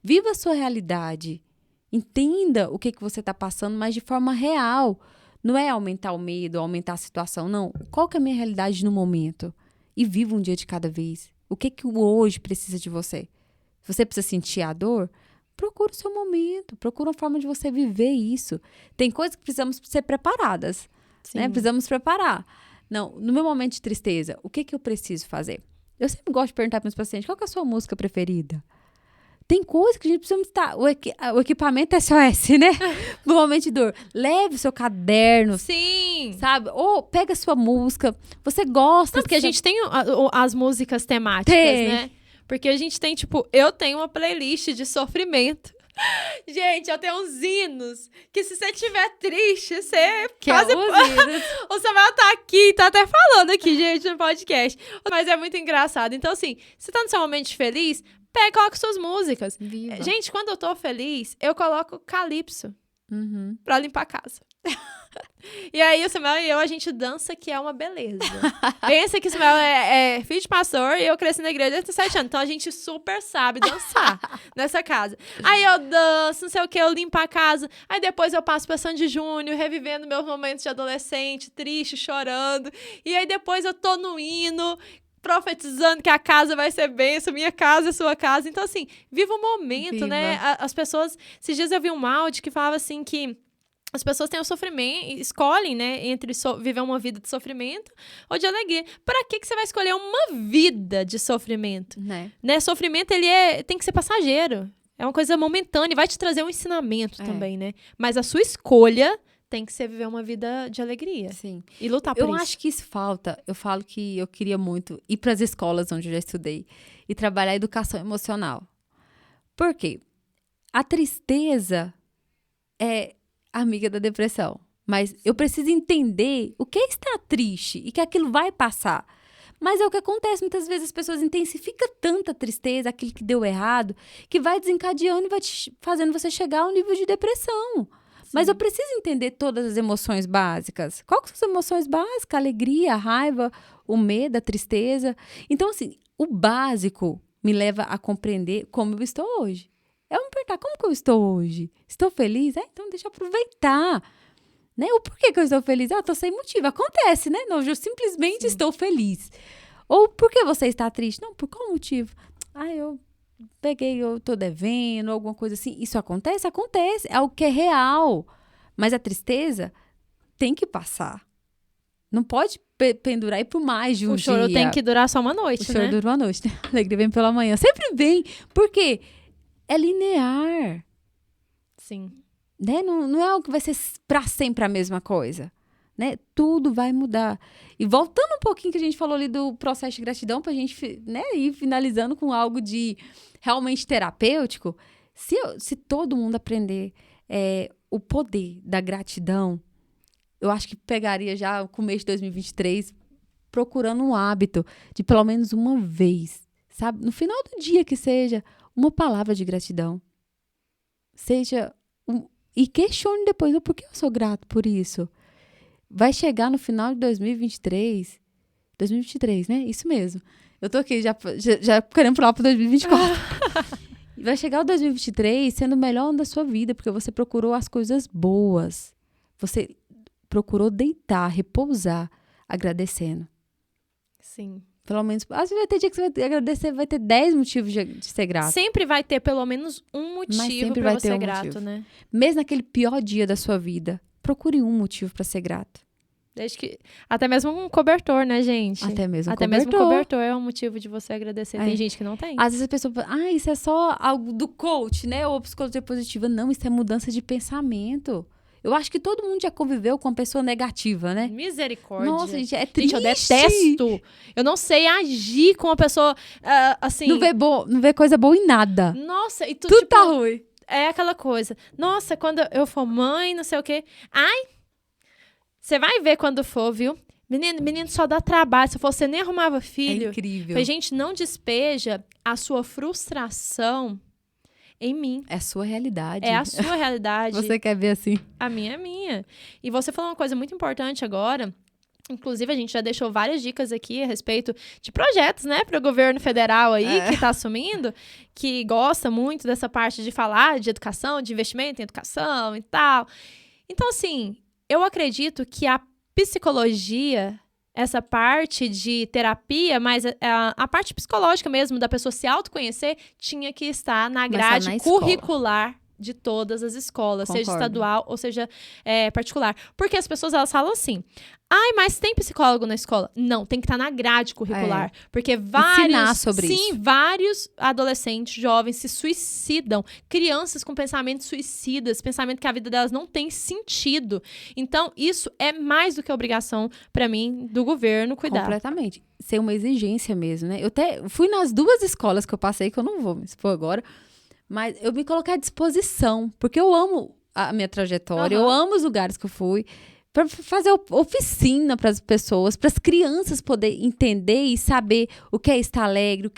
Viva a sua realidade. Entenda o que você está passando, mas de forma real. Não é aumentar o medo, aumentar a situação, não. Qual que é a minha realidade no momento? E viva um dia de cada vez. O que o hoje precisa de você? Se você precisa sentir a dor, procura o seu momento. Procura uma forma de você viver isso. Tem coisas que precisamos ser preparadas. Né? Precisamos preparar. Não, no meu momento de tristeza, o que eu preciso fazer? Eu sempre gosto de perguntar para meus pacientes, qual que é a sua música preferida? Tem coisa que a gente precisa estar. O equipamento é SOS, né? No momento de dor. Leve o seu caderno. Sim! Sabe? Ou pega a sua música. Você gosta. Porque a gente tem as músicas temáticas, né? Porque a gente tem, tipo, eu tenho uma playlist de sofrimento. Gente, eu tenho uns hinos que se você estiver triste, você Que quase... é os hinos. O Samuel tá aqui, tá até falando aqui, gente, no podcast. Mas é muito engraçado. Então, assim, você tá no seu momento feliz, pega e coloca suas músicas. Viva. Gente, quando eu tô feliz, eu coloco Calypso Uhum. pra limpar a casa. E aí, o Samuel e eu, a gente dança, que é uma beleza. Pensa que o Samuel é filho de pastor e eu cresci na igreja desde 7 anos. Então, a gente super sabe dançar nessa casa. Aí, eu danço, não sei o que, eu limpo a casa. Aí, depois eu passo pra Sandy Júnior, revivendo meus momentos de adolescente, triste, chorando. E aí, depois eu tô no hino, profetizando que a casa vai ser bênção, minha casa é sua casa. Então, assim, viva o momento, Viva. né? As pessoas... Esses dias eu vi um áudio que falava assim que as pessoas têm o sofrimento, escolhem, né, entre viver uma vida de sofrimento ou de alegria. Pra que você vai escolher uma vida de sofrimento? Né? Né? Sofrimento, tem que ser passageiro. É uma coisa momentânea e vai te trazer um ensinamento também, né? Mas a sua escolha tem que ser viver uma vida de alegria. Sim. E lutar por Eu isso. acho que isso falta. Eu falo que eu queria muito ir para as escolas onde eu já estudei e trabalhar a educação emocional. Por quê? A tristeza é amiga da depressão. Mas eu preciso entender o que é estar triste e que aquilo vai passar. Mas é o que acontece. Muitas vezes as pessoas intensificam tanta tristeza, aquilo que deu errado, que vai desencadeando e vai fazendo você chegar ao nível de depressão. Mas eu preciso entender todas as emoções básicas. Quais são as emoções básicas? A alegria, a raiva, o medo, a tristeza. Então, assim, o básico me leva a compreender como eu estou hoje. Eu me perguntar, como que eu estou hoje? Estou feliz? Então deixa eu aproveitar. Né? O porquê que eu estou feliz? Eu estou sem motivo. Acontece, né? Não, eu simplesmente estou feliz. Ou por que você está triste? Não, por qual motivo? Eu tô devendo, alguma coisa assim. Isso acontece? Acontece. É algo que é real. Mas a tristeza tem que passar. Não pode pendurar e por mais de um dia. O choro tem que durar só uma noite, O choro né? dura uma noite, né? A alegria vem pela manhã. Sempre vem. Por quê? É linear. Sim. Né? Não é algo que vai ser pra sempre a mesma coisa. Né? Tudo vai mudar. E voltando um pouquinho que a gente falou ali do processo de gratidão, pra gente, né, ir finalizando com algo de realmente terapêutico, se todo mundo aprender o poder da gratidão, eu acho que pegaria já o começo de 2023 procurando um hábito de pelo menos uma vez, sabe? No final do dia que seja, uma palavra de gratidão. E questione depois, por que eu sou grato por isso? Vai chegar no final de 2023, né? Isso mesmo. Eu tô aqui já querendo pular pro 2024. Vai chegar o 2023 sendo o melhor ano da sua vida, porque você procurou as coisas boas. Você procurou deitar, repousar, agradecendo. Sim. Pelo menos, às vezes vai ter dia que você vai agradecer, vai ter 10 motivos de ser grato. Sempre vai ter pelo menos um motivo pra você ser grato, né? Mesmo naquele pior dia da sua vida, procure um motivo pra ser grato. Desde que... Até mesmo um cobertor, né, gente? Até mesmo um cobertor é um motivo de você agradecer. Tem gente que não tem. Às vezes a pessoa fala, isso é só algo do coach, né? Ou psicologia positiva. Não, isso é mudança de pensamento. Eu acho que todo mundo já conviveu com uma pessoa negativa, né? Misericórdia. Nossa, gente, é triste. Gente, eu detesto. Eu não sei agir com uma pessoa, assim... Não vê coisa boa em nada. Nossa, e Tudo tipo, tá ruim. É aquela coisa. Nossa, quando eu for mãe, não sei o quê. Você vai ver quando for, viu? Menino só dá trabalho. Se você nem arrumava filho. É incrível. Falei, gente, não despeja a sua frustração em mim. É a sua realidade. É a sua realidade. Você quer ver assim? A minha é minha. E você falou uma coisa muito importante agora. Inclusive, a gente já deixou várias dicas aqui a respeito de projetos, né, para o governo federal aí, que está assumindo, que gosta muito dessa parte de falar de educação, de investimento em educação e tal. Então, assim, eu acredito que a psicologia, essa parte de terapia, mas a parte psicológica mesmo, da pessoa se autoconhecer, tinha que estar na grade curricular de todas as escolas, Concordo. seja estadual ou seja particular. Porque as pessoas, elas falam assim, mas tem psicólogo na escola? Não, tem que estar na grade curricular. Porque vários adolescentes, jovens se suicidam. Crianças com pensamentos suicidas, pensamento que a vida delas não tem sentido. Então, isso é mais do que obrigação, pra mim, do governo cuidar. Completamente. Ser uma exigência mesmo, né? Eu até fui nas 2 escolas que eu passei, que eu não vou me expor agora, Mas eu me coloquei à disposição, porque eu amo a minha trajetória, eu amo os lugares que eu fui, para fazer oficina para as pessoas, para as crianças poderem entender e saber o que é estar alegre, o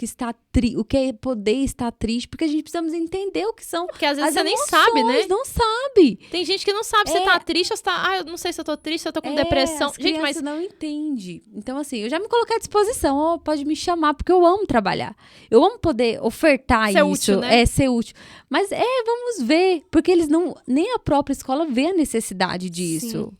que é poder estar triste, porque a gente precisamos entender o que são Porque às vezes as você nem emoções, sabe, né? não sabe. Tem gente que não sabe se tá triste ou se tá... eu não sei se eu tô triste, se eu tô com depressão. As Gente, crianças não entendem. Então, assim, eu já me coloquei à disposição. Pode me chamar, porque eu amo trabalhar. Eu amo poder ofertar ser isso. Útil, né? Ser útil. Mas, vamos ver. Porque eles não... Nem a própria escola vê a necessidade disso. Sim.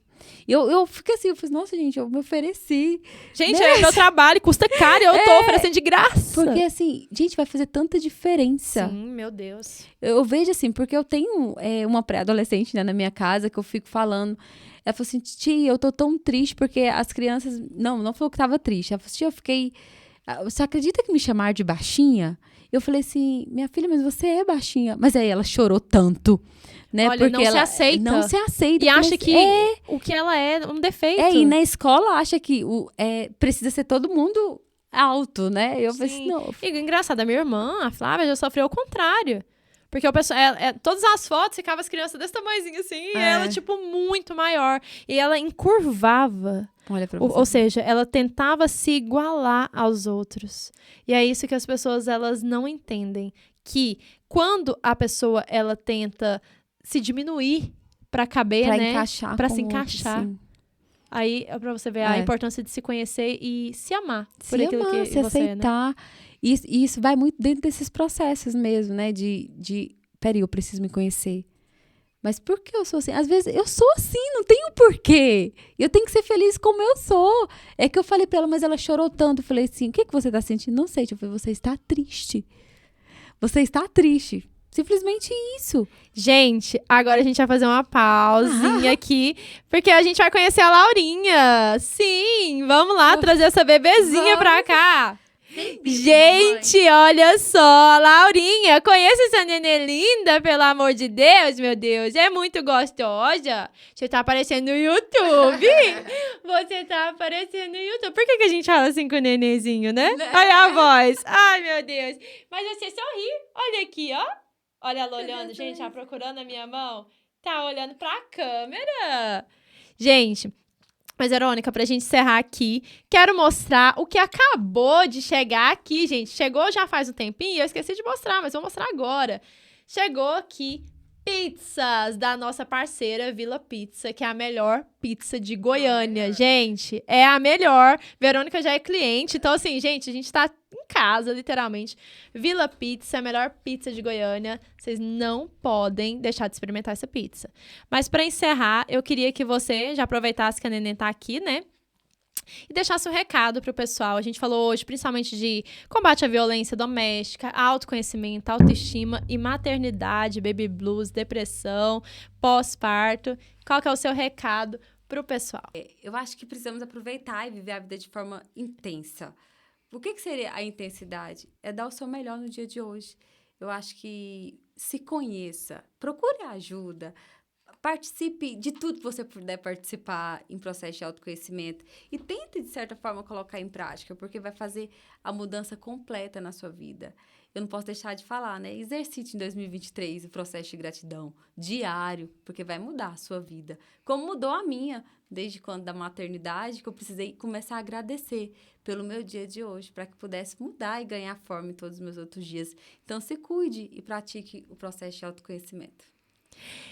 Eu fiquei assim, eu falei, nossa, gente, eu me ofereci. Gente, é meu trabalho, custa caro e eu tô oferecendo de graça. Porque, assim, gente, vai fazer tanta diferença. Sim, meu Deus. Eu vejo assim, porque eu tenho uma pré-adolescente, né, na minha casa, que eu fico falando. Ela falou assim, tia, eu tô tão triste porque as crianças... Não falou que tava triste. Ela falou assim, tia, eu fiquei... Você acredita que me chamaram de baixinha? Eu falei assim, minha filha, mas você é baixinha. Mas aí ela chorou tanto, né? Olha, porque não ela se aceita. não se aceita. E Eu falei acha assim, que o que ela é um defeito. e na escola acha que precisa ser todo mundo alto, né? Eu falei assim, não. E engraçado, a minha irmã, a Flávia, já sofreu o contrário. Porque o pessoal, todas as fotos ficavam as crianças desse tamanhozinho assim, e ela, tipo, muito maior. E ela encurvava. Olha pra você. Ou seja, ela tentava se igualar aos outros. E é isso que as pessoas, elas não entendem. Que quando a pessoa, ela tenta se diminuir pra caber, pra né? encaixar Pra com se o outro, encaixar. sim. Aí é pra você ver a importância de se conhecer e se amar. Por Se aquilo amar, que se você é, né? aceitar. E isso vai muito dentro desses processos mesmo, né? Peraí, eu preciso me conhecer. Mas por que eu sou assim? Às vezes eu sou assim, não tenho porquê. Eu tenho que ser feliz como eu sou. É que eu falei pra ela, mas ela chorou tanto. Eu falei assim, o que você tá sentindo? Não sei. Eu falei, você está triste. Você está triste. Simplesmente isso. Gente, agora a gente vai fazer uma pausinha aqui, porque a gente vai conhecer a Laurinha. Sim, vamos lá trazer essa bebezinha pra cá. Gente, olha só, Laurinha, conhece essa nenê linda, pelo amor de Deus, meu Deus, é muito gostosa. Você tá aparecendo no YouTube. Você tá aparecendo no YouTube. Por que a gente fala assim com o nenenzinho, né? Olha a voz. Ai, meu Deus. Mas você sorri. Olha aqui, ó. Olha ela olhando, gente, tá procurando a minha mão. Tá olhando pra câmera. Gente, mas, Verônica, pra gente encerrar aqui, quero mostrar o que acabou de chegar aqui, gente. Chegou já faz um tempinho, eu esqueci de mostrar, mas vou mostrar agora. Chegou aqui pizzas da nossa parceira Vila Pizza, que é a melhor pizza de Goiânia. Gente, é a melhor. Verônica já é cliente, então assim, gente, a gente tá em casa, literalmente. Vila Pizza é a melhor pizza de Goiânia. Vocês não podem deixar de experimentar essa pizza. Mas pra encerrar, eu queria que você já aproveitasse que a Neném tá aqui, né? E deixasse um recado pro pessoal. A gente falou hoje principalmente de combate à violência doméstica, autoconhecimento, autoestima e maternidade, baby blues, depressão, pós-parto. Qual que é o seu recado pro pessoal? Eu acho que precisamos aproveitar e viver a vida de forma intensa. O que seria a intensidade? É dar o seu melhor no dia de hoje. Eu acho que se conheça, procure ajuda, participe de tudo que você puder participar em processo de autoconhecimento e tente, de certa forma, colocar em prática, porque vai fazer a mudança completa na sua vida. Eu não posso deixar de falar, né? Exercite em 2023 o processo de gratidão diário, porque vai mudar a sua vida. Como mudou a minha, desde quando da maternidade, que eu precisei começar a agradecer pelo meu dia de hoje, para que pudesse mudar e ganhar forma em todos os meus outros dias. Então, se cuide e pratique o processo de autoconhecimento.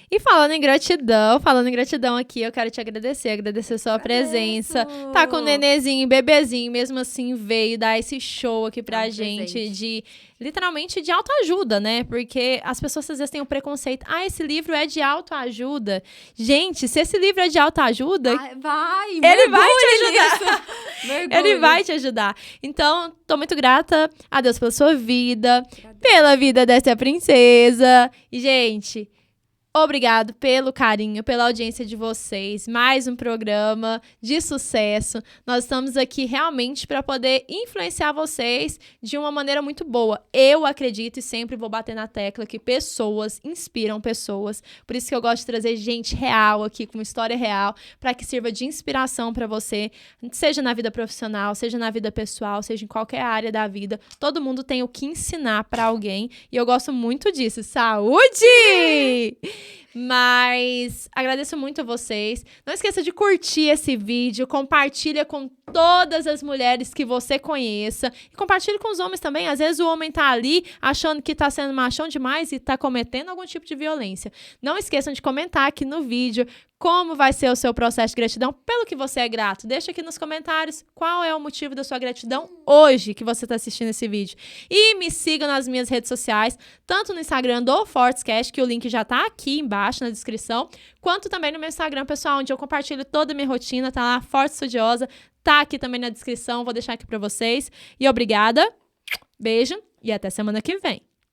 E falando em gratidão aqui, eu quero te agradecer sua presença. Tá com o nenenzinho, bebezinho, mesmo assim veio dar esse show aqui pra gente presente. de, literalmente, de autoajuda, né? Porque as pessoas às vezes têm um preconceito. Esse livro é de autoajuda. Gente, se esse livro é de autoajuda, ele vai te ajudar. Ele vai te ajudar. Então, tô muito grata a Deus pela sua vida, pela vida dessa princesa. E, gente, Obrigado pelo carinho, pela audiência de vocês. Mais um programa de sucesso. Nós estamos aqui realmente para poder influenciar vocês de uma maneira muito boa. Eu acredito e sempre vou bater na tecla que pessoas inspiram pessoas. Por isso que eu gosto de trazer gente real aqui, com uma história real, para que sirva de inspiração para você, seja na vida profissional, seja na vida pessoal, seja em qualquer área da vida. Todo mundo tem o que ensinar para alguém e eu gosto muito disso. Saúde! Mas agradeço muito a vocês. Não esqueça de curtir esse vídeo, compartilha com todas as mulheres que você conheça e compartilhe com os homens também. Às vezes o homem tá ali achando que tá sendo machão demais e tá cometendo algum tipo de violência. Não esqueçam de comentar aqui no vídeo como vai ser o seu processo de gratidão pelo que você é grato. Deixa aqui nos comentários qual é o motivo da sua gratidão hoje que você está assistindo esse vídeo. E me siga nas minhas redes sociais, tanto no Instagram do Fortescast, que o link já tá aqui embaixo na descrição, quanto também no meu Instagram, pessoal, onde eu compartilho toda a minha rotina, tá lá, Forte Estudiosa, tá aqui também na descrição, vou deixar aqui para vocês. E obrigada, beijo e até semana que vem.